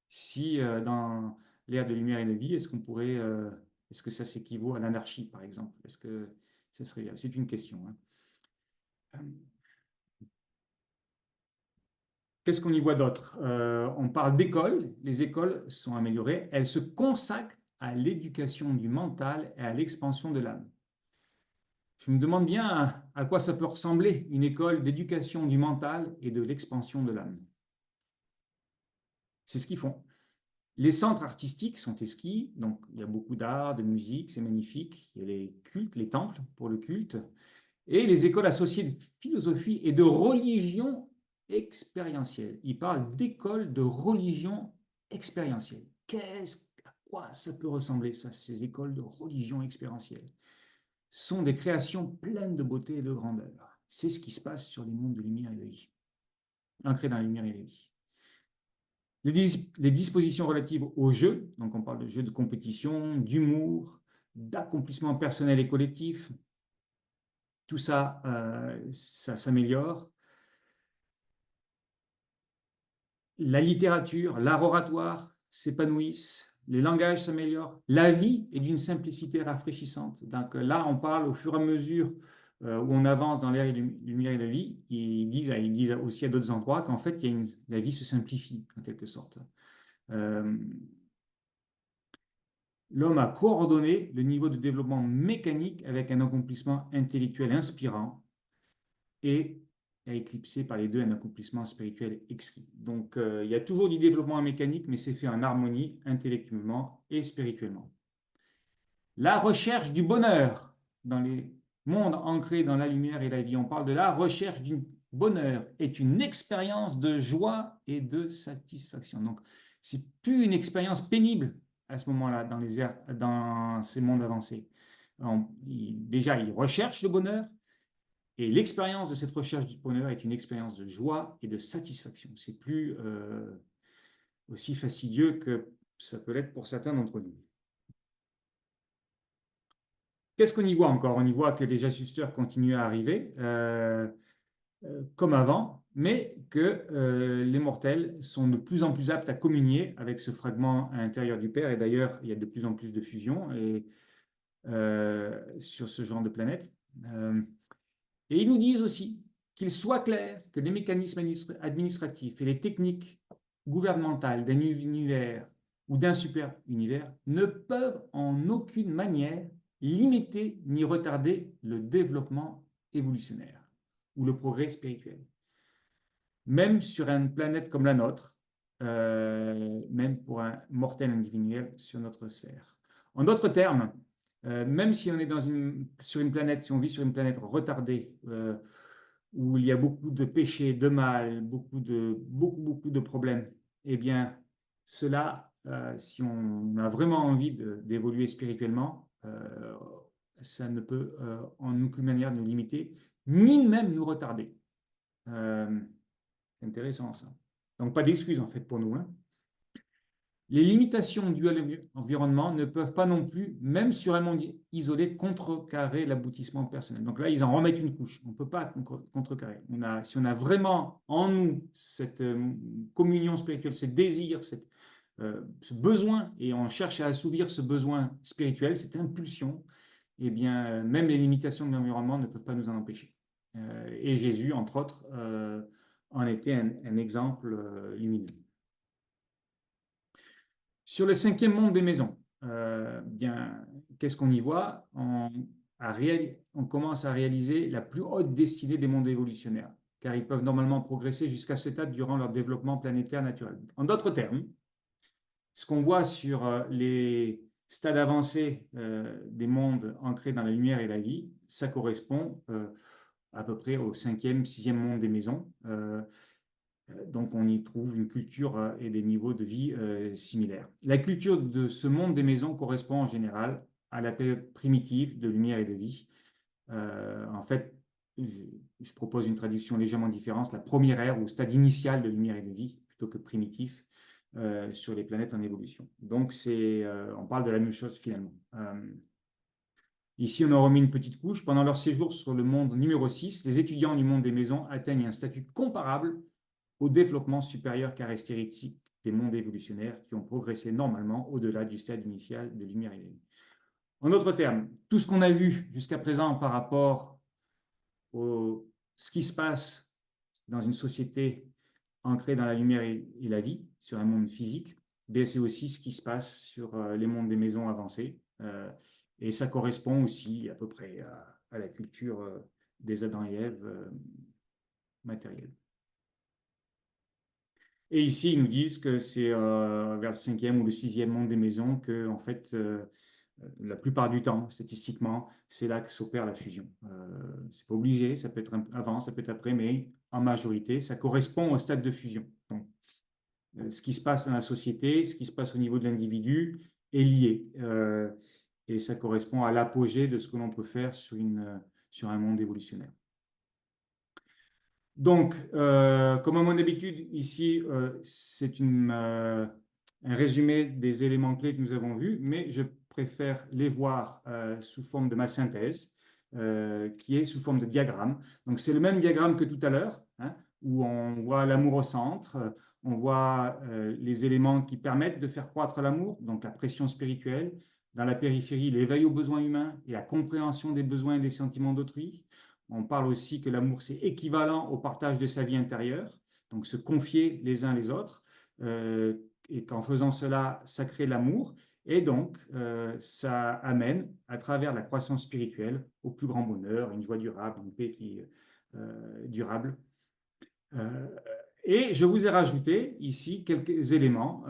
si dans l'ère de lumière et de vie, est-ce que ça s'équivaut à l'anarchie, par exemple? Est-ce que ce serait viable? C'est une question, hein. Qu'est-ce qu'on y voit d'autre? On parle d'écoles. Les écoles sont améliorées. Elles se consacrent à l'éducation du mental et à l'expansion de l'âme. Je me demande bien à quoi ça peut ressembler une école d'éducation du mental et de l'expansion de l'âme. C'est ce qu'ils font. Les centres artistiques sont exquis, donc il y a beaucoup d'art, de musique, c'est magnifique. Il y a les cultes, les temples pour le culte, et les écoles associées de philosophie et de religion expérientielle. Il parle d'écoles de religion expérientielle. À quoi ça peut ressembler, ça, ces écoles de religion expérientielle? Sont des créations pleines de beauté et de grandeur. C'est ce qui se passe sur les mondes de lumière et de vie, ancrés dans la lumière et la vie. Les dispositions relatives au jeu, donc on parle de jeux de compétition, d'humour, d'accomplissement personnel et collectif, tout ça, ça s'améliore. La littérature, l'art oratoire s'épanouissent, les langages s'améliorent, la vie est d'une simplicité rafraîchissante. Donc là, on parle au fur et à mesure où on avance dans l'air et lumière et la vie, ils disent aussi à d'autres endroits qu'en fait, la vie se simplifie, en quelque sorte. L'homme a coordonné le niveau de développement mécanique avec un accomplissement intellectuel inspirant et a éclipsé par les deux un accomplissement spirituel exquis. Donc, il y a toujours du développement mécanique, mais c'est fait en harmonie intellectuellement et spirituellement. La recherche du bonheur dans les mondes ancrés dans la lumière et la vie. On parle de la recherche du bonheur est une expérience de joie et de satisfaction. Donc, c'est plus une expérience pénible à ce moment-là dans ces mondes avancés. Déjà, ils recherchent le bonheur et l'expérience de cette recherche du bonheur est une expérience de joie et de satisfaction. C'est plus aussi fastidieux que ça peut l'être pour certains d'entre nous. Qu'est-ce qu'on y voit encore? On y voit que les ajusteurs continuent à arriver, comme avant, mais que les mortels sont de plus en plus aptes à communier avec ce fragment à l'intérieur du Père. Et d'ailleurs, il y a de plus en plus de fusions sur ce genre de planète. Et ils nous disent aussi qu'il soit clair que les mécanismes administratifs et les techniques gouvernementales d'un univers ou d'un super-univers ne peuvent en aucune manière limiter ni retarder le développement évolutionnaire ou le progrès spirituel. Même sur une planète comme la nôtre, même pour un mortel individuel sur notre sphère. En d'autres termes, même si on est sur une planète, si on vit sur une planète retardée, où il y a beaucoup de péchés, de mal, beaucoup de problèmes, eh bien, cela, si on a vraiment envie d'évoluer spirituellement, ça ne peut en aucune manière nous limiter, ni même nous retarder. C'est intéressant ça. Donc, pas d'excuses en fait pour nous, hein. Les limitations dues à l'environnement ne peuvent pas non plus, même sur un monde isolé, contrecarrer l'aboutissement personnel. Donc là, ils en remettent une couche. On ne peut pas contrecarrer. Si on a vraiment en nous cette communion spirituelle, ce désir, ce besoin, et on cherche à assouvir ce besoin spirituel, cette impulsion, eh bien, même les limitations de l'environnement ne peuvent pas nous en empêcher. Et Jésus, entre autres, en était un exemple lumineux. Sur le cinquième monde des maisons, bien, qu'est-ce qu'on y voit? On commence à réaliser la plus haute destinée des mondes évolutionnaires, car ils peuvent normalement progresser jusqu'à ce stade durant leur développement planétaire naturel. En d'autres termes, ce qu'on voit sur les stades avancés des mondes ancrés dans la lumière et la vie, ça correspond à peu près au cinquième, sixième monde des maisons. Donc, on y trouve une culture et des niveaux de vie similaires. La culture de ce monde des maisons correspond en général à la période primitive de lumière et de vie. En fait, je propose une traduction légèrement différente, la première ère ou stade initial de lumière et de vie, plutôt que primitif, sur les planètes en évolution. Donc, on parle de la même chose finalement. Ici, on a remis une petite couche. Pendant leur séjour sur le monde numéro 6, les étudiants du monde des maisons atteignent un statut comparable au développement supérieur caractéristique des mondes évolutionnaires qui ont progressé normalement au-delà du stade initial de lumière et de vie. En d'autres termes, tout ce qu'on a vu jusqu'à présent par rapport à ce qui se passe dans une société ancrée dans la lumière et la vie, sur un monde physique, c'est aussi ce qui se passe sur les mondes des maisons avancées. Et ça correspond aussi à peu près à la culture des Adam et Ève matérielle. Et ici, ils nous disent que c'est vers le cinquième ou le sixième monde des maisons que, en fait, la plupart du temps, statistiquement, c'est là que s'opère la fusion. C'est pas obligé, ça peut être avant, ça peut être après, mais en majorité, ça correspond au stade de fusion. Donc, ce qui se passe dans la société, ce qui se passe au niveau de l'individu est lié. Et ça correspond à l'apogée de ce que l'on peut faire sur un monde évolutionnaire. Donc, comme à mon habitude, ici, c'est un résumé des éléments clés que nous avons vus, mais je préfère les voir sous forme de ma synthèse, qui est sous forme de diagramme. Donc, c'est le même diagramme que tout à l'heure, hein, où on voit l'amour au centre, on voit les éléments qui permettent de faire croître l'amour, donc la pression spirituelle, Dans la périphérie, l'éveil aux besoins humains et la compréhension des besoins et des sentiments d'autrui. On parle aussi que l'amour, c'est équivalent au partage de sa vie intérieure, donc se confier les uns les autres, et qu'en faisant cela, ça crée l'amour. Et donc, ça amène, à travers la croissance spirituelle, au plus grand bonheur, une joie durable, une paix qui est durable. Euh, et je vous ai rajouté ici quelques éléments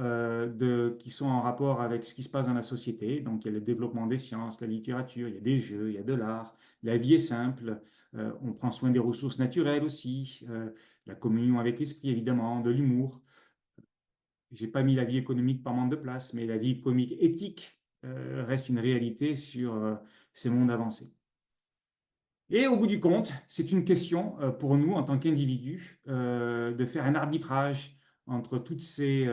qui sont en rapport avec ce qui se passe dans la société. Donc, il y a le développement des sciences, la littérature, il y a des jeux, il y a de l'art. La vie est simple. On prend soin des ressources naturelles aussi. La communion avec l'esprit, évidemment, de l'humour. J'ai pas mis la vie économique par manque de place, mais la vie économique éthique reste une réalité sur ces mondes avancés. Et au bout du compte, c'est une question pour nous, en tant qu'individus, de faire un arbitrage entre toutes ces,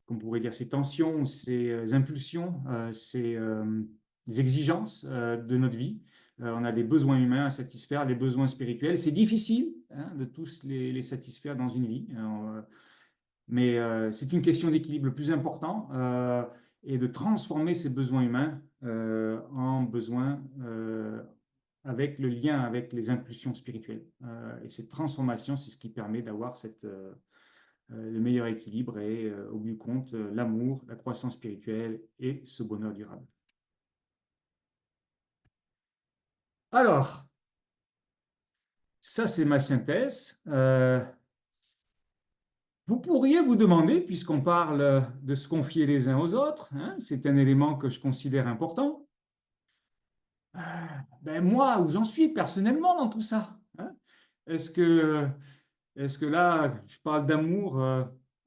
qu'on pourrait dire, ces tensions, ces impulsions, ces exigences de notre vie. On a des besoins humains à satisfaire, les besoins spirituels. C'est difficile hein, de tous les satisfaire dans une vie. Mais c'est une question d'équilibre le plus important et de transformer ces besoins humains en besoins avec le lien avec les impulsions spirituelles. Et cette transformation, c'est ce qui permet d'avoir le meilleur équilibre et, au bout du compte, l'amour, la croissance spirituelle et ce bonheur durable. Alors, ça, c'est ma synthèse. Vous pourriez vous demander, puisqu'on parle de se confier les uns aux autres, hein, c'est un élément que je considère important, ben moi, où j'en suis personnellement dans tout ça, hein? Est-ce que, est-ce que là, je parle d'amour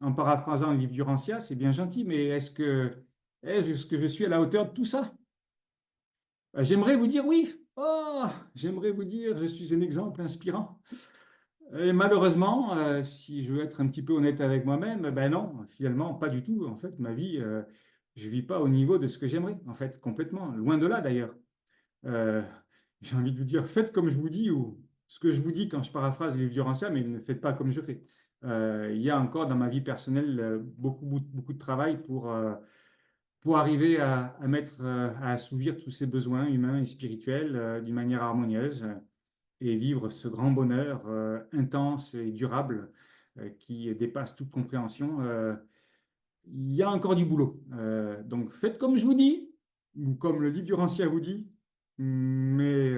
en paraphrasant le livre du Rancia, c'est bien gentil, mais est-ce que je suis à la hauteur de tout ça? Ben, j'aimerais vous dire oui. Oh, j'aimerais vous dire, je suis un exemple inspirant. Et malheureusement, si je veux être un petit peu honnête avec moi-même, ben non, finalement, pas du tout. En fait, ma vie, je ne vis pas au niveau de ce que j'aimerais, en fait, complètement. Loin de là, d'ailleurs. Euh, j'ai envie de vous dire, faites comme je vous dis, ou ce que je vous dis quand je paraphrase les vieux anciens, mais ne faites pas comme je fais. Il y a encore dans ma vie personnelle beaucoup de travail pour arriver à mettre, à assouvir tous ces besoins humains et spirituels d'une manière harmonieuse et vivre ce grand bonheur intense et durable qui dépasse toute compréhension. Il y a encore du boulot. Donc faites comme je vous dis, ou comme le livre du Rancia vous dit, mais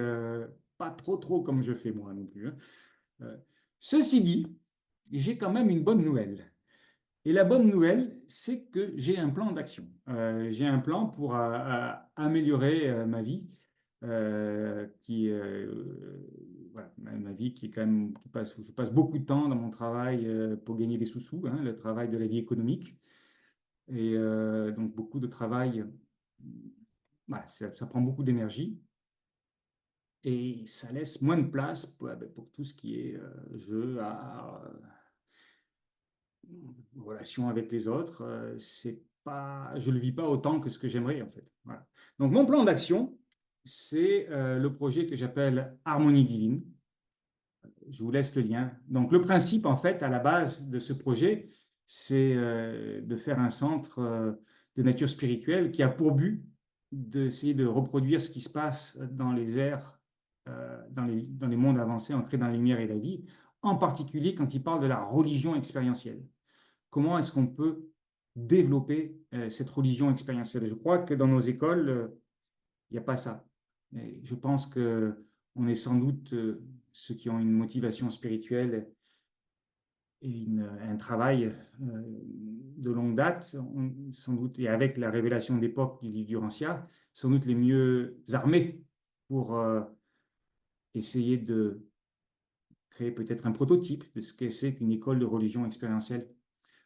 pas trop comme je fais moi non plus, hein. Euh, Ceci dit, j'ai quand même une bonne nouvelle. Et la bonne nouvelle, c'est que j'ai un plan d'action. J'ai un plan pour améliorer ma vie, voilà, ma vie qui est quand même, où je passe beaucoup de temps dans mon travail pour gagner des sous-sous, hein, le travail de la vie économique. Et donc beaucoup de travail, voilà, ça prend beaucoup d'énergie et ça laisse moins de place pour tout ce qui est jeu, art, relation avec les autres. C'est pas, je le vis pas autant que ce que j'aimerais en fait. Voilà. Donc mon plan d'action, c'est le projet que j'appelle Harmonie divine. Je vous laisse le lien. Donc le principe en fait à la base de ce projet, c'est de faire un centre de nature spirituelle qui a pour but d'essayer de reproduire ce qui se passe dans les airs, dans les mondes avancés ancrés dans la lumière et la vie, en particulier quand il parle de la religion expérientielle. Comment est-ce qu'on peut développer cette religion expérientielle? Je crois que dans nos écoles, il n'y a pas ça. Et je pense que on est sans doute ceux qui ont une motivation spirituelle et un travail de longue date, sans doute, et avec la révélation d'époque du livre du Rancia, sans doute les mieux armés pour essayer de créer peut-être un prototype de ce que c'est qu'une école de religion expérientielle.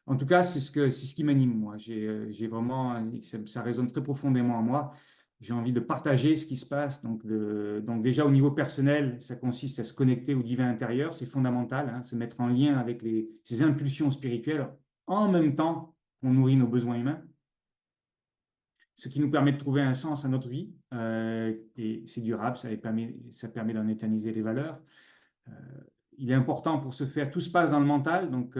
En tout cas, c'est ce qui m'anime, moi. J'ai vraiment, ça résonne très profondément en moi. J'ai envie de partager ce qui se passe. Donc déjà au niveau personnel, ça consiste à se connecter au divin intérieur. C'est fondamental, hein, se mettre en lien avec ces impulsions spirituelles en même temps qu'on nourrit nos besoins humains. Ce qui nous permet de trouver un sens à notre vie. Et c'est durable, ça permet d'en éterniser les valeurs. Euh, il est important pour ce faire, tout se passe dans le mental, donc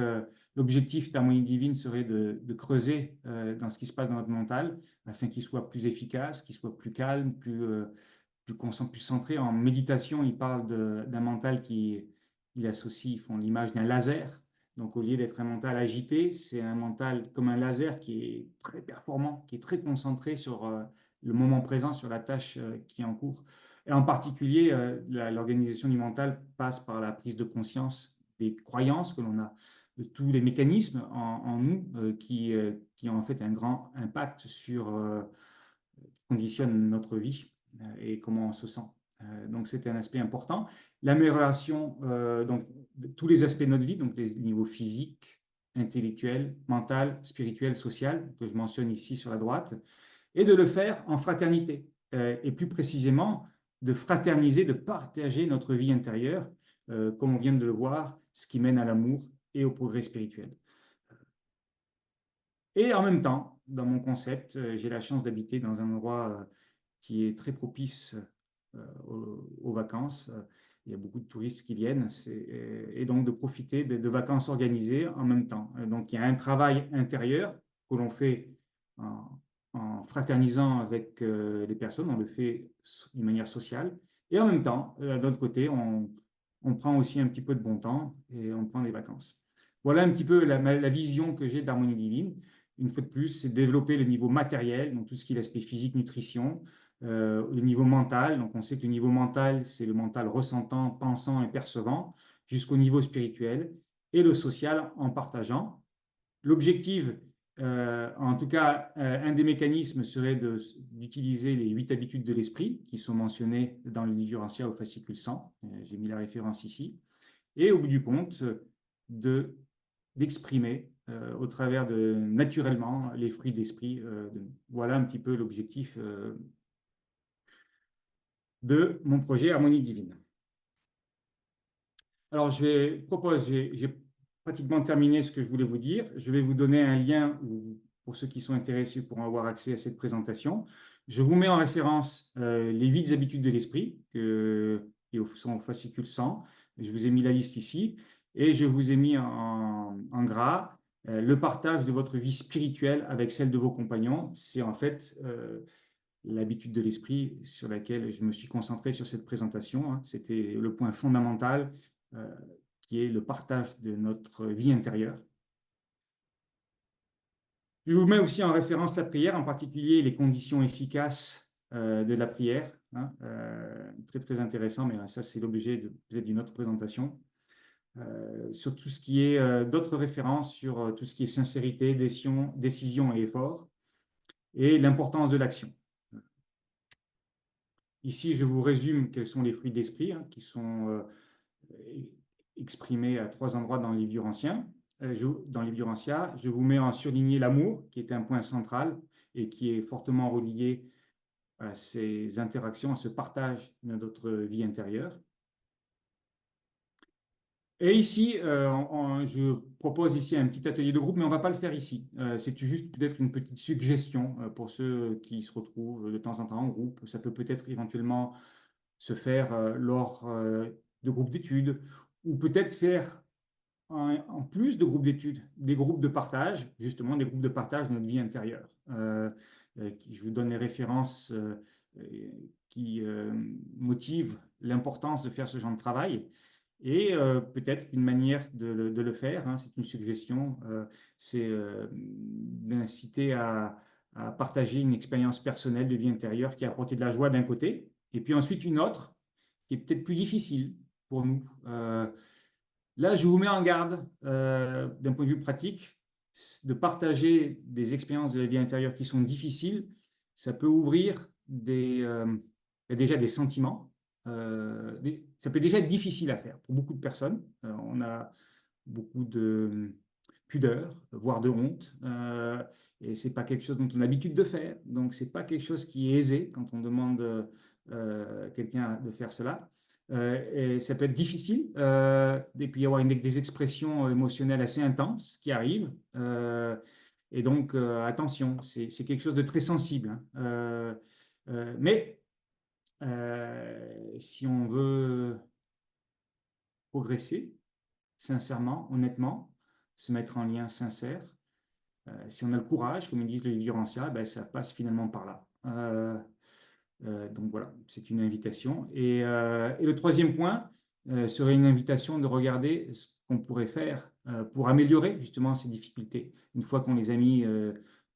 l'objectif d'Harmonie Divine serait de creuser dans ce qui se passe dans notre mental, afin qu'il soit plus efficace, qu'il soit plus calme, plus centré. En méditation, il parle d'un mental il associe, ils font l'image d'un laser. Donc, au lieu d'être un mental agité, c'est un mental comme un laser qui est très performant, qui est très concentré sur le moment présent, sur la tâche qui est en cours. Et en particulier, l'organisation du mental passe par la prise de conscience des croyances que l'on a, de tous les mécanismes en nous qui ont en fait un grand impact sur, conditionnent notre vie et comment on se sent. Donc, c'était un aspect important. L'amélioration donc, de tous les aspects de notre vie, donc les niveaux physiques, intellectuels, mental, spirituel, social, que je mentionne ici sur la droite, et de le faire en fraternité. Et plus précisément, de fraterniser, de partager notre vie intérieure, comme on vient de le voir, ce qui mène à l'amour et au progrès spirituel. Et en même temps, dans mon concept, j'ai la chance d'habiter dans un endroit qui est très propice aux vacances. Il y a beaucoup de touristes qui viennent et donc de profiter de vacances organisées en même temps. Donc il y a un travail intérieur que l'on fait en fraternisant avec les personnes, on le fait d'une manière sociale. Et en même temps, d'un autre côté, on prend aussi un petit peu de bon temps et on prend des vacances. Voilà un petit peu la vision que j'ai d'Harmonie Divine. Une fois de plus, c'est développer le niveau matériel, donc tout ce qui est l'aspect physique, nutrition, le niveau mental. Donc on sait que le niveau mental, c'est le mental ressentant, pensant et percevant, jusqu'au niveau spirituel, et le social en partageant. L'objectif, en tout cas, un des mécanismes serait d'utiliser les 8 habitudes de l'esprit qui sont mentionnées dans le livre Urantia au fascicule 100. J'ai mis la référence ici. Et au bout du compte, d'exprimer au travers de naturellement les fruits d'esprit. Voilà un petit peu l'objectif de mon projet Harmonie Divine. Alors, j'ai pratiquement terminé ce que je voulais vous dire. Je vais vous donner un lien pour ceux qui sont intéressés pour avoir accès à cette présentation. Je vous mets en référence les 8 habitudes de l'esprit qui sont au fascicule 100. Je vous ai mis la liste ici et je vous ai mis en gras le partage de votre vie spirituelle avec celle de vos compagnons. C'est en fait l'habitude de l'esprit sur laquelle je me suis concentré sur cette présentation, hein. C'était le point fondamental euh, qui est le partage de notre vie intérieure. Je vous mets aussi en référence la prière, en particulier les conditions efficaces de la prière, hein. Très très intéressant, mais ça c'est l'objet peut-être d'une autre présentation. Sur tout ce qui est d'autres références sur tout ce qui est sincérité, décision et effort, et l'importance de l'action. Ici, je vous résume quels sont les fruits d'esprit, hein, qui sont exprimés à 3 endroits dans le livre Urantia. Dans le livre Urantia, je vous mets en surligné l'amour, qui est un point central et qui est fortement relié à ces interactions, à ce partage de notre vie intérieure. Et ici, je propose ici un petit atelier de groupe, mais on ne va pas le faire ici. C'est juste peut-être une petite suggestion pour ceux qui se retrouvent de temps en temps en groupe. Ça peut peut-être éventuellement se faire lors de groupes d'études ou peut-être faire en plus de groupes d'études, des groupes de partage, justement des groupes de partage de notre vie intérieure. Je vous donne les références qui motivent l'importance de faire ce genre de travail. Et peut-être qu'une manière de le faire, hein, c'est une suggestion, c'est d'inciter à partager une expérience personnelle de vie intérieure qui a apporté de la joie d'un côté, et puis ensuite une autre qui est peut-être plus difficile pour nous. Là, je vous mets en garde d'un point de vue pratique, de partager des expériences de la vie intérieure qui sont difficiles. Ça peut ouvrir déjà des sentiments. Ça peut déjà être difficile à faire pour beaucoup de personnes. On a beaucoup de pudeur, voire de honte. Et c'est pas quelque chose dont on a l'habitude de faire. Donc, c'est pas quelque chose qui est aisé quand on demande quelqu'un de faire cela. Et ça peut être difficile. Et puis, il y avoir des expressions émotionnelles assez intenses qui arrivent. Et donc, attention, c'est quelque chose de très sensible, hein. Mais si on veut progresser, sincèrement, honnêtement, se mettre en lien sincère. Si on a le courage, comme ils disent les Durantia, ben, ça passe finalement par là. Donc voilà, c'est une invitation. Et le troisième point serait une invitation de regarder ce qu'on pourrait faire pour améliorer justement ces difficultés. Une fois qu'on les a mis,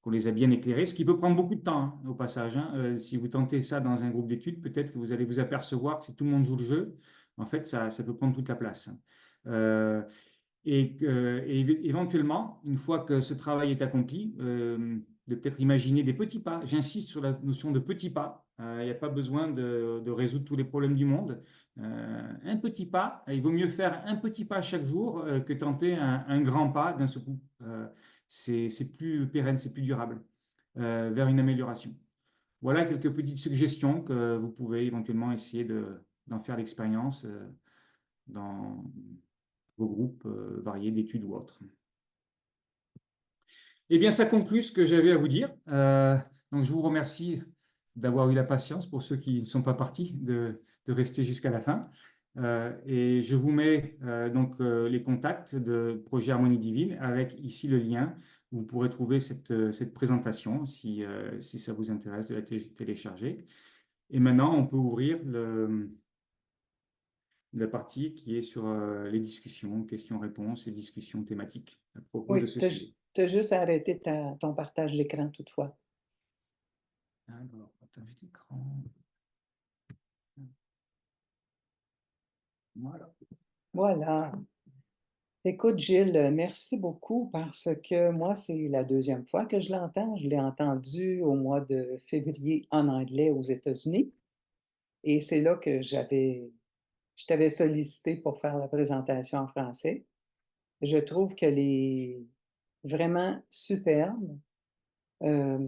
qu'on les a bien éclairées, ce qui peut prendre beaucoup de temps hein, au passage. Hein. Si vous tentez ça dans un groupe d'études, peut-être que vous allez vous apercevoir que si tout le monde joue le jeu, en fait, ça peut prendre toute la place. Euh, et éventuellement, une fois que ce travail est accompli, de peut-être imaginer des petits pas. J'insiste sur la notion de petits pas. Il n'y a pas besoin de résoudre tous les problèmes du monde. Un petit pas, il vaut mieux faire un petit pas chaque jour que tenter un grand pas d'un seul coup. C'est plus pérenne, c'est plus durable vers une amélioration. Voilà quelques petites suggestions que vous pouvez éventuellement essayer d'en faire l'expérience dans vos groupes variés d'études ou autres. Eh bien, ça conclut ce que j'avais à vous dire. Donc, je vous remercie d'avoir eu la patience, pour ceux qui ne sont pas partis, de rester jusqu'à la fin. Et je vous mets donc les contacts de Projet Harmonie Divine avec ici le lien où vous pourrez trouver cette présentation si ça vous intéresse de la télécharger. Et maintenant, on peut ouvrir la partie qui est sur les discussions, questions-réponses et discussions thématiques à propos de Oui, ce tu sujet. as juste arrêté ton partage d'écran toutefois. Alors, partage d'écran. Voilà. Voilà. Écoute, Gilles, merci beaucoup parce que moi, c'est la deuxième fois que je l'entends. Je l'ai entendu au mois de février en anglais aux États-Unis. Et c'est là que je t'avais sollicité pour faire la présentation en français. Je trouve qu'elle est vraiment superbe. Euh,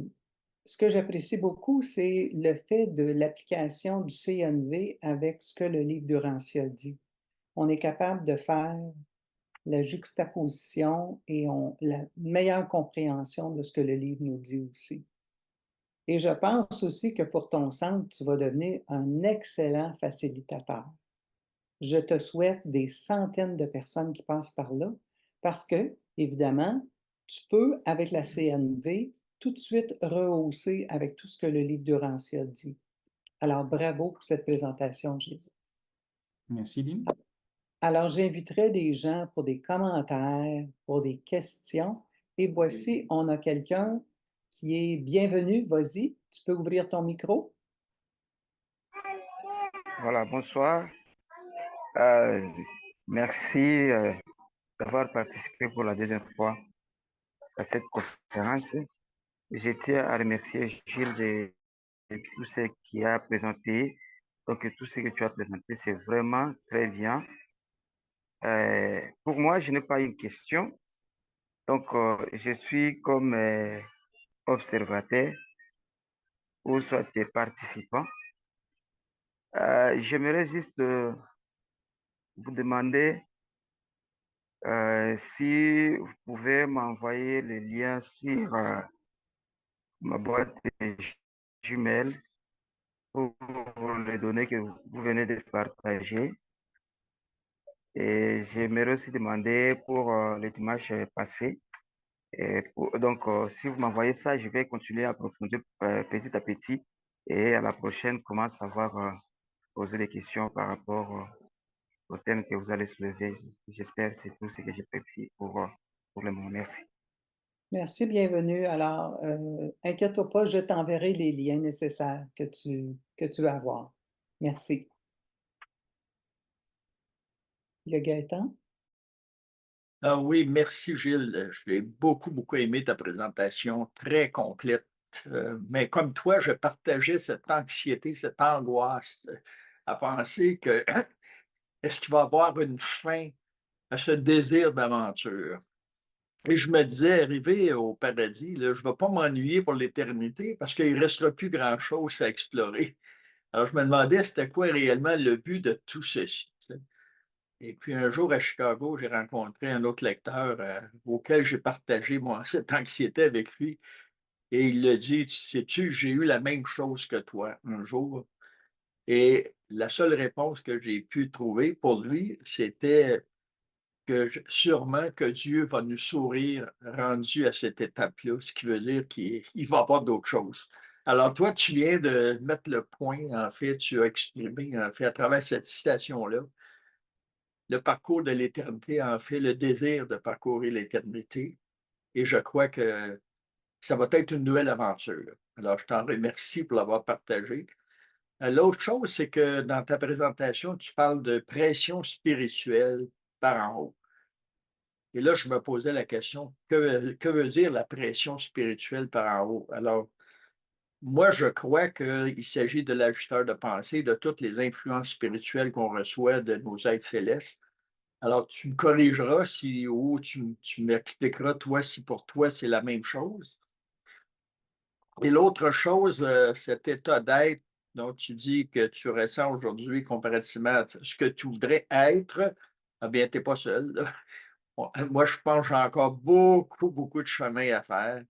Ce que j'apprécie beaucoup, c'est le fait de l'application du CNV avec ce que le livre d'Urantia dit. On est capable de faire la juxtaposition et la meilleure compréhension de ce que le livre nous dit aussi. Et je pense aussi que pour ton centre, tu vas devenir un excellent facilitateur. Je te souhaite des centaines de personnes qui passent par là parce que, évidemment, tu peux, avec la CNV, tout de suite rehausser avec tout ce que le livre d'Urantia dit. Alors, bravo pour cette présentation, Gilles. Merci, Lynn. Alors, j'inviterai des gens pour des commentaires, pour des questions. Et voici, on a quelqu'un qui est bienvenu. Vas-y, tu peux ouvrir ton micro. Voilà, bonsoir. Merci d'avoir participé pour la deuxième fois à cette conférence. Je tiens à remercier Gilles de tout ce qu'il a présenté. Donc, tout ce que tu as présenté, c'est vraiment très bien. Pour moi, je n'ai pas une question. Donc, je suis comme observateur ou soit des participants. J'aimerais juste vous demander si vous pouvez m'envoyer le lien sur ma boîte Gmail pour les données que vous venez de partager. Et j'aimerais aussi demander pour les dimanches passés. Donc, si vous m'envoyez ça, je vais continuer à approfondir petit à petit. Et à la prochaine, commence à poser des questions par rapport au thème que vous allez soulever. J'espère que c'est tout ce que j'ai prévu pour le moment. Merci. Merci, bienvenue. Alors, inquiète-toi pas, je t'enverrai les liens nécessaires que tu vas avoir. Merci. Il y a Gaëtan? Ah oui, merci Gilles. J'ai beaucoup aimé ta présentation, très complète. Mais comme toi, je partageais cette anxiété, cette angoisse à penser que est-ce qu'il va y avoir une fin à ce désir d'aventure? Et je me disais, arrivé au paradis, là, je ne vais pas m'ennuyer pour l'éternité parce qu'il ne restera plus grand-chose à explorer. Alors je me demandais c'était quoi réellement le but de tout ceci. Et puis un jour à Chicago, j'ai rencontré un autre lecteur auquel j'ai partagé cette anxiété avec lui. Et il a dit, sais-tu, j'ai eu la même chose que toi un jour. Et la seule réponse que j'ai pu trouver pour lui, c'était que sûrement que Dieu va nous sourire rendu à cette étape-là, ce qui veut dire qu'il va y avoir d'autres choses. Alors, toi, tu viens de mettre le point, en fait, tu as exprimé, en fait, à travers cette citation-là, le parcours de l'éternité, en fait, le désir de parcourir l'éternité. Et je crois que ça va être une nouvelle aventure. Alors, je t'en remercie pour l'avoir partagé. L'autre chose, c'est que dans ta présentation, tu parles de pression spirituelle par en haut. Et là, je me posais la question, que veut dire la pression spirituelle par en haut? Alors, moi, je crois qu'il s'agit de l'ajusteur de pensée, de toutes les influences spirituelles qu'on reçoit de nos êtres célestes. Alors, tu me corrigeras si, ou tu m'expliqueras, toi, si pour toi, c'est la même chose. Et l'autre chose, cet état d'être dont tu dis que tu ressens aujourd'hui comparativement à ce que tu voudrais être, eh bien, tu n'es pas seul, là. Moi, je pense que j'ai encore beaucoup, beaucoup de chemin à faire.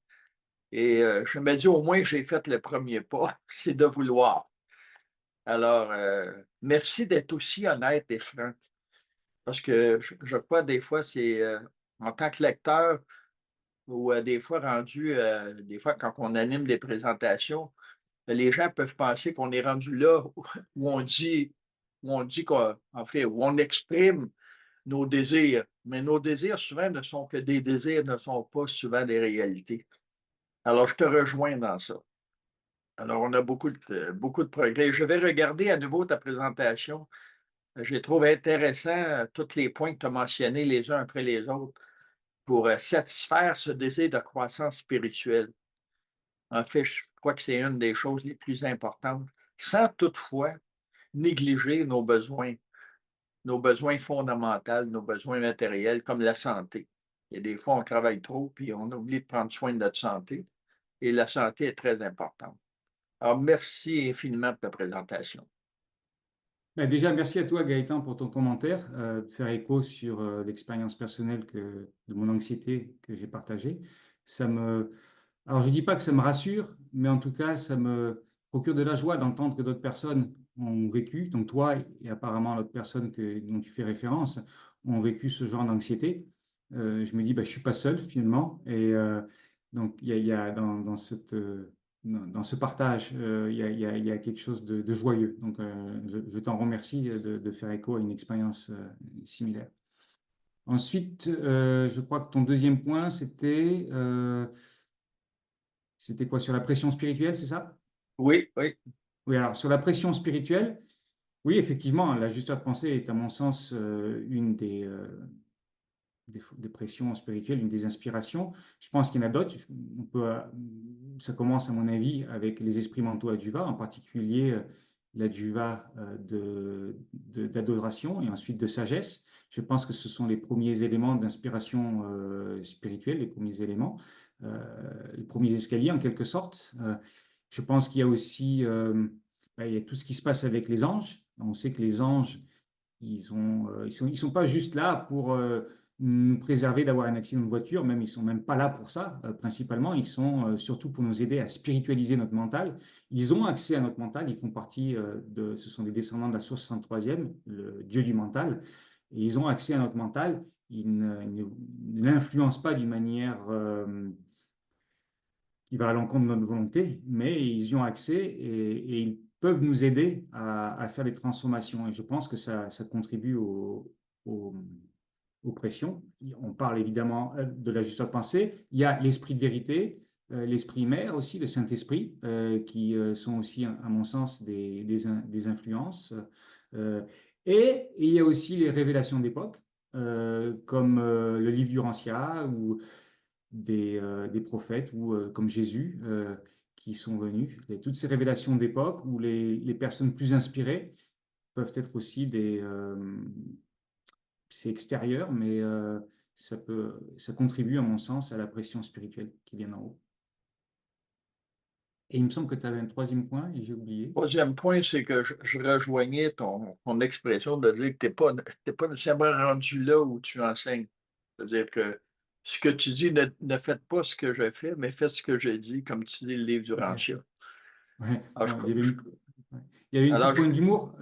Et je me dis, au moins, j'ai fait le premier pas, c'est de vouloir. Alors, merci d'être aussi honnête et franc. Parce que je crois, des fois, c'est en tant que lecteur, ou des fois rendu, des fois, quand on anime des présentations, les gens peuvent penser qu'on est rendu là où on dit qu'en fait, où on exprime nos désirs. Mais nos désirs, souvent, ne sont que des désirs, ne sont pas souvent des réalités. Alors, je te rejoins dans ça. Alors, on a beaucoup de progrès. Je vais regarder à nouveau ta présentation. Je trouve intéressant tous les points que tu as mentionnés les uns après les autres pour satisfaire ce désir de croissance spirituelle. En fait, je crois que c'est une des choses les plus importantes, sans toutefois négliger nos besoins fondamentaux, nos besoins matériels, comme la santé. Il y a des fois, on travaille trop, puis on oublie de prendre soin de notre santé. Et la santé est très importante. Alors, merci infiniment de ta présentation. Déjà, merci à toi, Gaëtan, pour ton commentaire, de faire écho sur l'expérience personnelle de mon anxiété que j'ai partagée. Alors, je ne dis pas que ça me rassure, mais en tout cas, ça me procure de la joie d'entendre que d'autres personnes ont vécu, donc toi et apparemment l'autre personne dont tu fais référence, ont vécu ce genre d'anxiété. Je me dis, bah, je ne suis pas seul finalement. Et donc, il y a dans ce partage, il y a quelque chose de joyeux. Donc, je t'en remercie de faire écho à une expérience similaire. Ensuite, je crois que ton deuxième point, c'était quoi? Sur la pression spirituelle, c'est ça? Oui, oui. Oui, alors sur la pression spirituelle, oui, effectivement, l'ajusteur de pensée est à mon sens une des pressions spirituelles, une des inspirations. Je pense qu'il y en a d'autres. Ça commence, à mon avis, avec les esprits mentaux adjuva, en particulier l'adjuva d'adoration et ensuite de sagesse. Je pense que ce sont les premiers éléments d'inspiration spirituelle, les premiers éléments, les premiers escaliers en quelque sorte. Je pense qu'il y a aussi il y a tout ce qui se passe avec les anges. On sait que les anges, ils sont pas juste là pour nous préserver d'avoir un accident de voiture, même ils sont même pas là pour ça, principalement, ils sont surtout pour nous aider à spiritualiser notre mental. Ils ont accès à notre mental, ils font partie ce sont des descendants de la source 63e, le dieu du mental, et ils ont accès à notre mental, ils ne l'influencent pas d'une manière qui va à l'encontre de notre volonté, mais ils y ont accès et ils peuvent nous aider à faire des transformations. Et je pense que ça contribue aux, aux pressions. On parle évidemment de l'ajusteur de pensée. Il y a l'esprit de vérité, l'esprit mère aussi, le Saint-Esprit, qui sont aussi, à mon sens, des influences. Euh, et il y a aussi les révélations d'époque, comme le livre du Rancia ou des prophètes ou comme Jésus qui sont venus. Et toutes ces révélations d'époque où les personnes plus inspirées peuvent être aussi c'est extérieur, mais ça contribue à mon sens à la pression spirituelle qui vient d'en haut. Et il me semble que tu avais un troisième point et j'ai oublié. Troisième point, c'est que je rejoignais ton expression de dire que tu n'es pas nécessairement rendu là où tu enseignes. C'est-à-dire que ce que tu dis, ne faites pas ce que je fais, mais faites ce que j'ai dit, comme tu dis le livre du Ouais. Rancia. Ouais. Alors, Non, il y avait Ouais. Il y avait une petite Alors, pointe d'humour.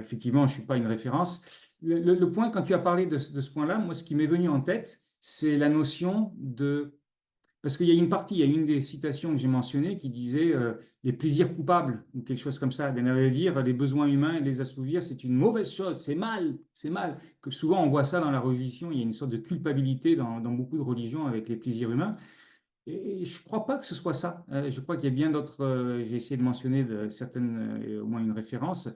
Effectivement, je ne suis pas une référence. Le point, quand tu as parlé de ce point-là, moi, ce qui m'est venu en tête, c'est la notion de... Parce qu'il y a une partie, il y a une des citations que j'ai mentionnées qui disait les plaisirs coupables, ou quelque chose comme ça. Elle avait dire les besoins humains et les assouvir, c'est une mauvaise chose, c'est mal, c'est mal. Que souvent, on voit ça dans la religion, il y a une sorte de culpabilité dans beaucoup de religions avec les plaisirs humains. Et je ne crois pas que ce soit ça. Je crois qu'il y a bien d'autres. J'ai essayé de mentionner certaines, au moins une référence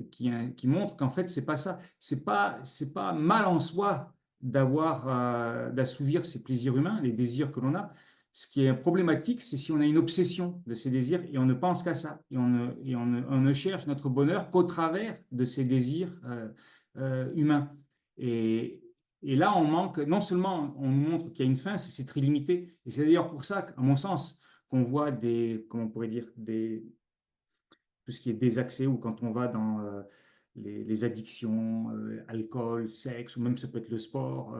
qui montre qu'en fait, c'est pas ça. C'est pas mal en soi d'assouvir ces plaisirs humains, les désirs que l'on a. Ce qui est problématique, c'est si on a une obsession de ces désirs et on ne pense qu'à ça. Et on ne cherche notre bonheur qu'au travers de ces désirs humains. Et, et là, on manque, non seulement on nous montre qu'il y a une fin, c'est très limité. Et c'est d'ailleurs pour ça, à mon sens, qu'on voit comment on pourrait dire, tout ce qui est désaxé ou quand on va dans les addictions, alcool, sexe, ou même ça peut être le sport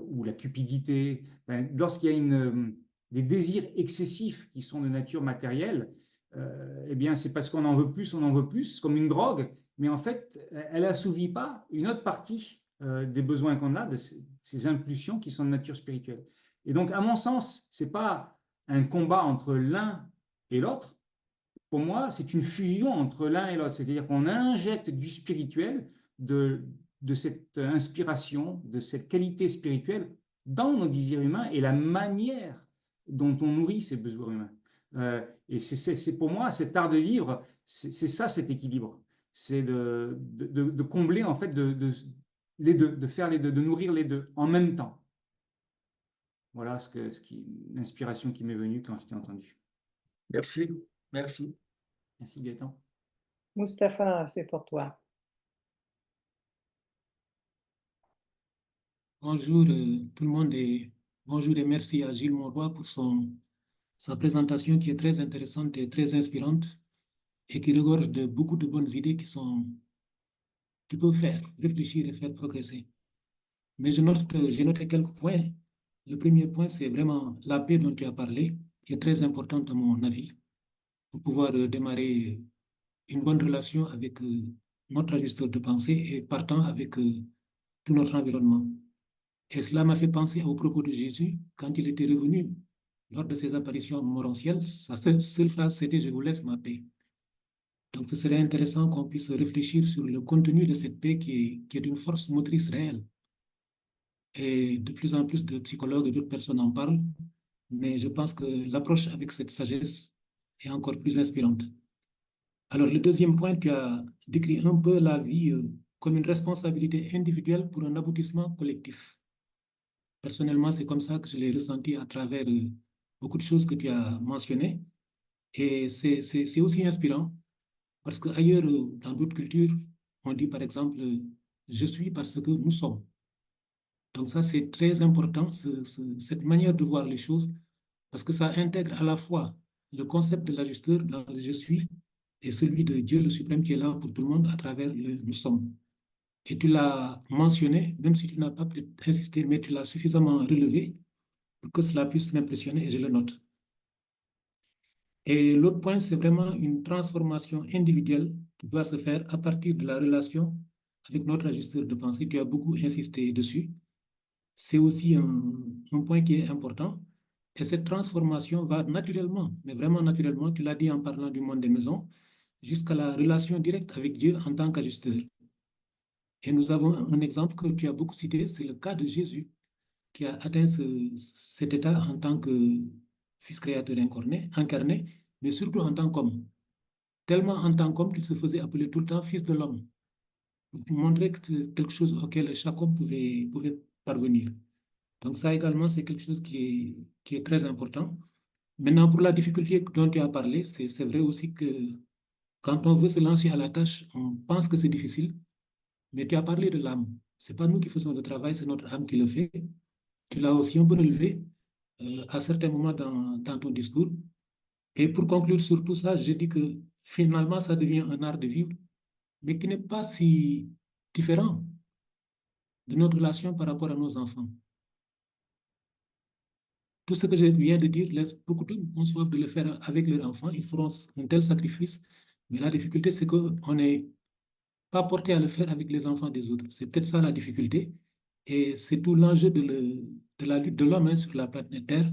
ou la cupidité. Ben, lorsqu'il y a des désirs excessifs qui sont de nature matérielle, eh bien, c'est parce qu'on on en veut plus, comme une drogue, mais en fait, elle n'assouvit pas une autre partie des besoins qu'on a, de ces impulsions qui sont de nature spirituelle. Et donc, à mon sens, c'est pas un combat entre l'un et l'autre, pour moi, c'est une fusion entre l'un et l'autre. C'est-à-dire qu'on injecte du spirituel, de cette inspiration, de cette qualité spirituelle dans nos désirs humains et la manière dont on nourrit ces besoins humains. Et c'est pour moi, cet art de vivre, c'est ça cet équilibre. C'est de combler en fait les deux, de faire les deux, de nourrir les deux en même temps. Voilà l'inspiration qui m'est venue quand je t'ai entendu. merci, merci. Merci Gaëtan. Mustapha, c'est pour toi. Bonjour tout le monde et bonjour et merci à Gilles Monroy pour sa présentation qui est très intéressante et très inspirante et qui regorge de beaucoup de bonnes idées qui peuvent faire réfléchir et faire progresser. Mais j'ai noté quelques points. Le premier point, c'est vraiment la paix dont tu as parlé, qui est très importante à mon avis, pour pouvoir démarrer une bonne relation avec notre ajusteur de pensée et partant avec tout notre environnement. Et cela m'a fait penser aux propos de Jésus quand il était revenu lors de ses apparitions morantielles. Sa seule phrase, c'était « Je vous laisse ma paix ». Donc, ce serait intéressant qu'on puisse réfléchir sur le contenu de cette paix qui est une force motrice réelle. Et de plus en plus de psychologues et d'autres personnes en parlent, mais je pense que l'approche avec cette sagesse est encore plus inspirante. Alors, le deuxième point, tu as décrit un peu la vie comme une responsabilité individuelle pour un aboutissement collectif. Personnellement, c'est comme ça que je l'ai ressenti à travers beaucoup de choses que tu as mentionnées. Et c'est aussi inspirant parce qu'ailleurs, dans d'autres cultures, on dit par exemple, je suis parce que nous sommes. Donc ça, c'est très important, cette manière de voir les choses, parce que ça intègre à la fois le concept de l'ajusteur dans le je suis et celui de Dieu le suprême qui est là pour tout le monde à travers le nous sommes. Et tu l'as mentionné, même si tu n'as pas peut-être insisté, mais tu l'as suffisamment relevé pour que cela puisse m'impressionner et je le note. Et l'autre point, c'est vraiment une transformation individuelle qui doit se faire à partir de la relation avec notre ajusteur de pensée. Tu as beaucoup insisté dessus. C'est aussi un point qui est important. Et cette transformation va naturellement, mais vraiment naturellement, tu l'as dit en parlant du monde des maisons, jusqu'à la relation directe avec Dieu en tant qu'ajusteur. Et nous avons un exemple que tu as beaucoup cité, c'est le cas de Jésus, qui a atteint cet état en tant que fils créateur incarné, mais surtout en tant qu'homme. Tellement en tant qu'homme qu'il se faisait appeler tout le temps fils de l'homme, pour montrer que c'est quelque chose auquel chaque homme pouvait parvenir. Donc ça également, c'est quelque chose qui est très important. Maintenant, pour la difficulté dont tu as parlé, c'est vrai aussi que quand on veut se lancer à la tâche, on pense que c'est difficile, mais tu as parlé de l'âme. Ce n'est pas nous qui faisons le travail, c'est notre âme qui le fait. Tu l'as aussi un peu relevé à certains moments dans ton discours. Et pour conclure sur tout ça, je dis que finalement, ça devient un art de vivre, mais qui n'est pas si différent de notre relation par rapport à nos enfants. tout ce que je viens de dire laisse beaucoup d'hommes ont soif de le faire avec leurs enfants. Ils feront un tel sacrifice. Mais la difficulté, c'est qu'on n'est pas porté à le faire avec les enfants des autres. C'est peut-être ça la difficulté. Et c'est tout l'enjeu de la lutte de l'homme hein, sur la planète Terre.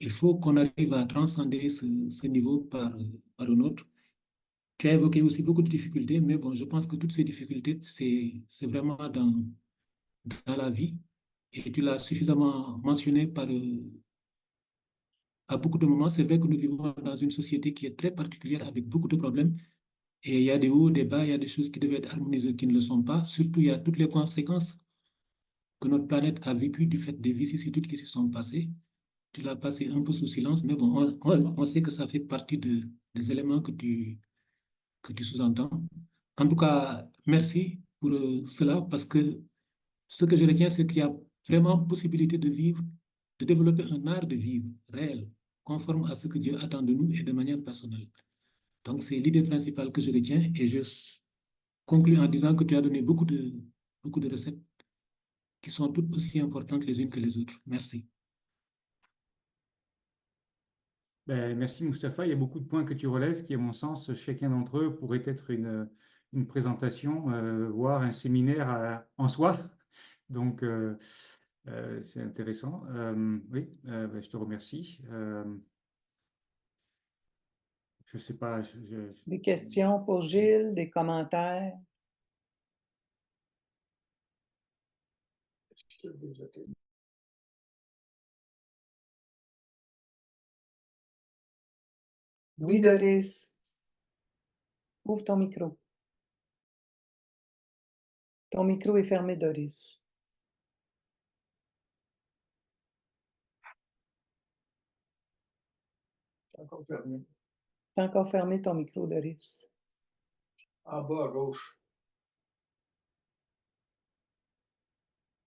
Il faut qu'on arrive à transcender ce niveau par un autre. Tu as évoqué aussi beaucoup de difficultés, mais bon, je pense que toutes ces difficultés, c'est vraiment dans la vie. Et tu l'as suffisamment mentionné à beaucoup de moments. C'est vrai que nous vivons dans une société qui est très particulière avec beaucoup de problèmes. Et il y a des hauts, des bas, il y a des choses qui devaient être harmonisées qui ne le sont pas. Surtout, il y a toutes les conséquences que notre planète a vécues du fait des vicissitudes qui se sont passées. Tu l'as passé un peu sous silence, mais bon, on sait que ça fait partie des éléments que tu sous-entends. En tout cas, merci pour cela, parce que ce que je retiens, c'est qu'il y a vraiment possibilité de vivre, de développer un art de vivre réel, conforme à ce que Dieu attend de nous et de manière personnelle. Donc, c'est l'idée principale que je retiens et je conclue en disant que tu as donné beaucoup de recettes qui sont toutes aussi importantes les unes que les autres. Merci. Ben, merci Mustapha. Il y a beaucoup de points que tu relèves qui, à mon sens, chacun d'entre eux pourrait être une présentation, voire un séminaire en soi. Donc, c'est intéressant. Oui, ben, je te remercie. Je ne sais pas. Des questions pour Gilles, des commentaires? Oui, Doris. Ouvre ton micro. Ton micro est fermé, Doris. C'est encore fermé. T'as encore fermé ton micro, Doris. En bas à gauche.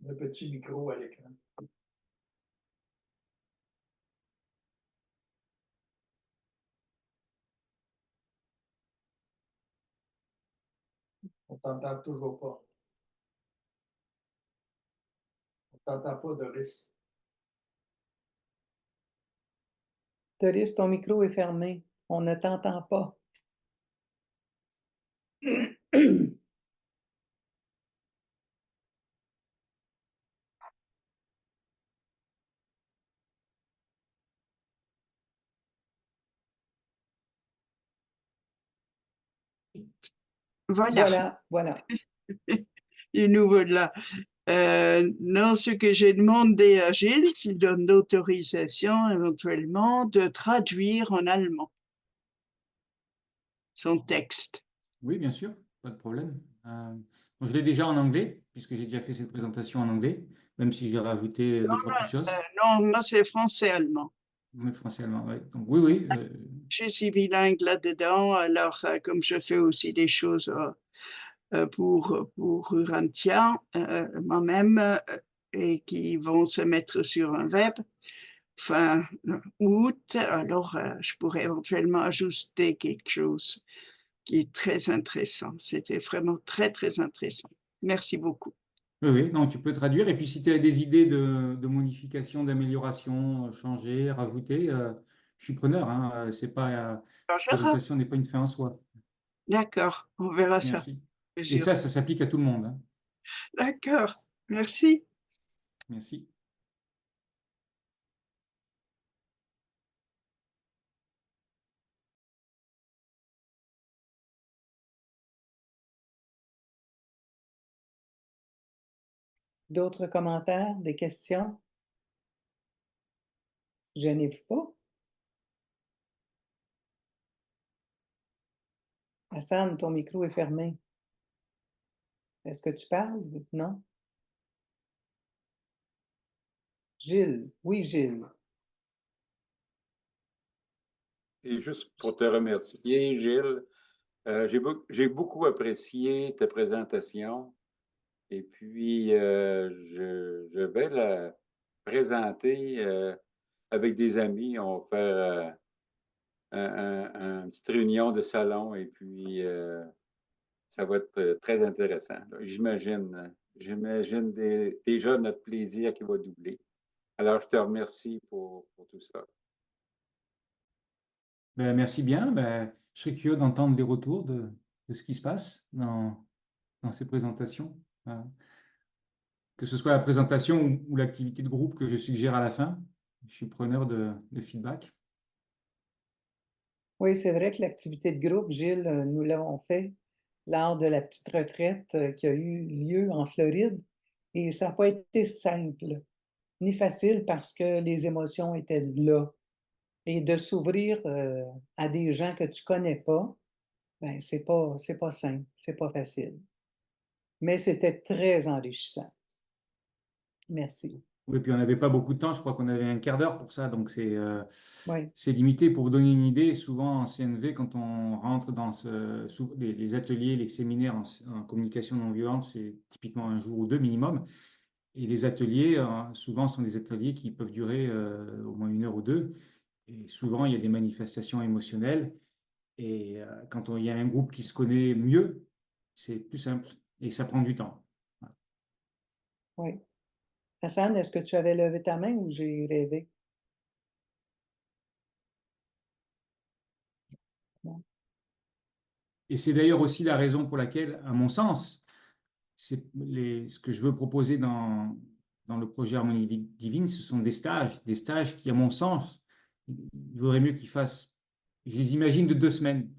Le petit micro à l'écran. On t'entend toujours pas. On t'entend pas, Doris. Doris, ton micro est fermé. On ne t'entend pas. Voilà, Voilà. du nouveau là. Non, ce que j'ai demandé à Gilles, s'il donne l'autorisation éventuellement de traduire en allemand son texte. Oui, bien sûr, pas de problème. Je l'ai déjà en anglais, puisque j'ai déjà fait cette présentation en anglais, même si j'ai rajouté deux, trois petites choses. Non, moi c'est français-allemand. Mais français-allemand, oui. Donc, oui, oui. Je suis bilingue là-dedans, alors comme je fais aussi des choses pour Urantia moi-même et qui vont se mettre sur un web fin août, alors je pourrais éventuellement ajouter quelque chose qui est très intéressant. C'était vraiment très, très intéressant. Merci beaucoup. Oui, oui, non, tu peux traduire. Et puis, si tu as des idées de modification, d'amélioration, changer, rajouter, je suis preneur. Hein. C'est pas, On cette verra. présentation n'est pas une fin en soi. D'accord, on verra ça. Merci. Et ça s'applique à tout le monde. Hein. D'accord, merci. Merci. D'autres commentaires, des questions? Gênez-vous pas. Hassan, ton micro est fermé. Est-ce que tu parles? Non? Gilles. Oui, Gilles. Et juste pour te remercier, Gilles, j'ai beaucoup apprécié ta présentation et puis je vais la présenter avec des amis. On va faire une petite réunion de salon et puis ça va être très intéressant. J'imagine déjà notre plaisir qui va doubler. Alors, je te remercie pour tout ça. Ben, merci bien. Ben, je serais curieux d'entendre les retours de ce qui se passe dans ces présentations. Que ce soit la présentation ou l'activité de groupe que je suggère à la fin. Je suis preneur de feedback. Oui, c'est vrai que l'activité de groupe, Gilles, nous l'avons fait lors de la petite retraite qui a eu lieu en Floride et ça n'a pas été simple ni facile parce que les émotions étaient là. Et de s'ouvrir à des gens que tu connais pas, ben, c'est pas simple, c'est pas facile. Mais c'était très enrichissant. Merci. Oui, puis on n'avait pas beaucoup de temps. Je crois qu'on avait un quart d'heure pour ça. Donc, Oui, c'est limité. Pour vous donner une idée, souvent en CNV, quand on rentre dans les ateliers, les séminaires en communication non violente, c'est typiquement un jour ou deux minimum. Et les ateliers, souvent, sont des ateliers qui peuvent durer au moins une heure ou deux. Et souvent, il y a des manifestations émotionnelles. Et quand il y a un groupe qui se connaît mieux, c'est plus simple. Et ça prend du temps. Voilà. oui. Hassan, est-ce que tu avais levé ta main ou j'ai rêvé? Non. Et c'est d'ailleurs aussi la raison pour laquelle, à mon sens, ce que je veux proposer dans le projet Harmonie Divine, ce sont des stages qui, à mon sens, il vaudrait mieux qu'ils fassent, je les imagine de 2 semaines.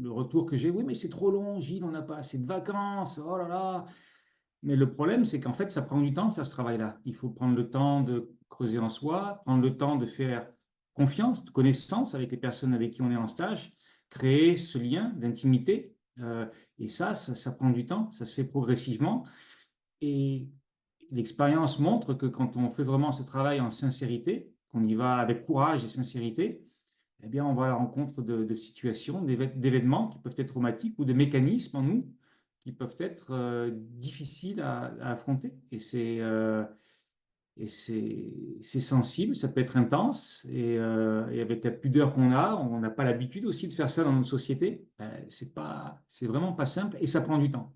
Le retour que j'ai, oui, mais c'est trop long, Gilles, on n'a pas assez de vacances, oh là là. Mais le problème, c'est qu'en fait, ça prend du temps de faire ce travail-là. Il faut prendre le temps de creuser en soi, prendre le temps de faire confiance, de connaissance avec les personnes avec qui on est en stage, créer ce lien d'intimité. Et ça prend du temps, ça se fait progressivement. Et l'expérience montre que quand on fait vraiment ce travail en sincérité, qu'on y va avec courage et sincérité, eh bien, on va à la rencontre de situations, d'événements qui peuvent être traumatiques ou de mécanismes en nous qui peuvent être difficiles à affronter. Et c'est sensible, ça peut être intense. Et avec la pudeur qu'on a, on n'a pas l'habitude aussi de faire ça dans notre société. C'est vraiment pas simple et ça prend du temps.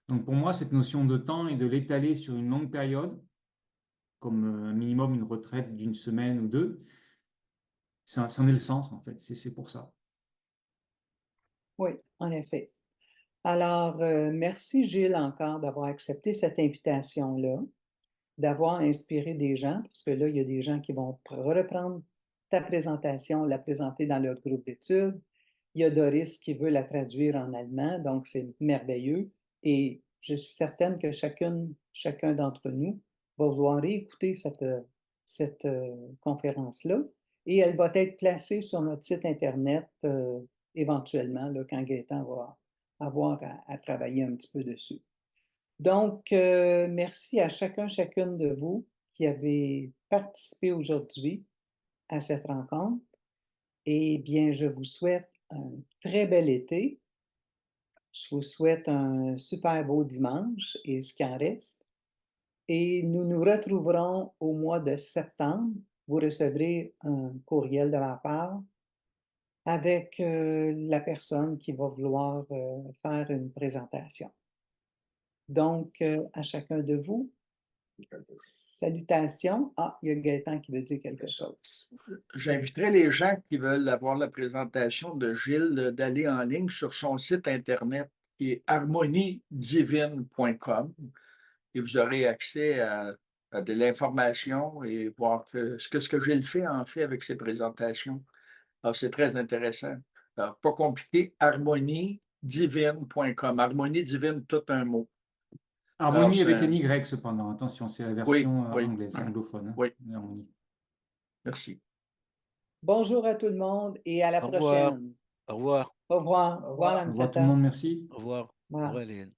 Donc pour moi, cette notion de temps et de l'étaler sur une longue période, comme un minimum une retraite d'une semaine ou deux, c'en est le sens en fait. C'est pour ça. Oui, en effet. Alors, merci Gilles encore d'avoir accepté cette invitation-là, d'avoir inspiré des gens, parce que là, il y a des gens qui vont reprendre ta présentation, la présenter dans leur groupe d'études. Il y a Doris qui veut la traduire en allemand, donc c'est merveilleux. Et je suis certaine que chacun d'entre nous va vouloir écouter cette conférence-là. Et elle va être placée sur notre site Internet éventuellement, là, quand Gaëtan va avoir à travailler un petit peu dessus. Donc, merci à chacune de vous qui avez participé aujourd'hui à cette rencontre. Et bien, je vous souhaite un très bel été. Je vous souhaite un super beau dimanche et ce qui en reste. Et nous nous retrouverons au mois de septembre. Vous recevrez un courriel de ma part avec la personne qui va vouloir faire une présentation. Donc, à chacun de vous, salutations. Ah, il y a Gaëtan qui veut dire quelque chose. J'inviterai les gens qui veulent avoir la présentation de Gilles d'aller en ligne sur son site Internet qui est harmoniedivine.com et vous aurez accès à de l'information et voir ce que Gilles fait en fait avec ses présentations. Alors, c'est très intéressant. Alors, pas compliqué, harmoniedivine.com. Harmonie divine, tout un mot. Harmonie Alors, avec un Y cependant. Attention, c'est la oui, version oui, anglaise, anglophone. oui. Harmonie. Merci. Bonjour à tout le monde et à la Au revoir. prochaine. Au revoir. Au revoir. Au revoir, Au revoir tout le monde, merci. Au revoir. Au Voilà. revoir, Hélène.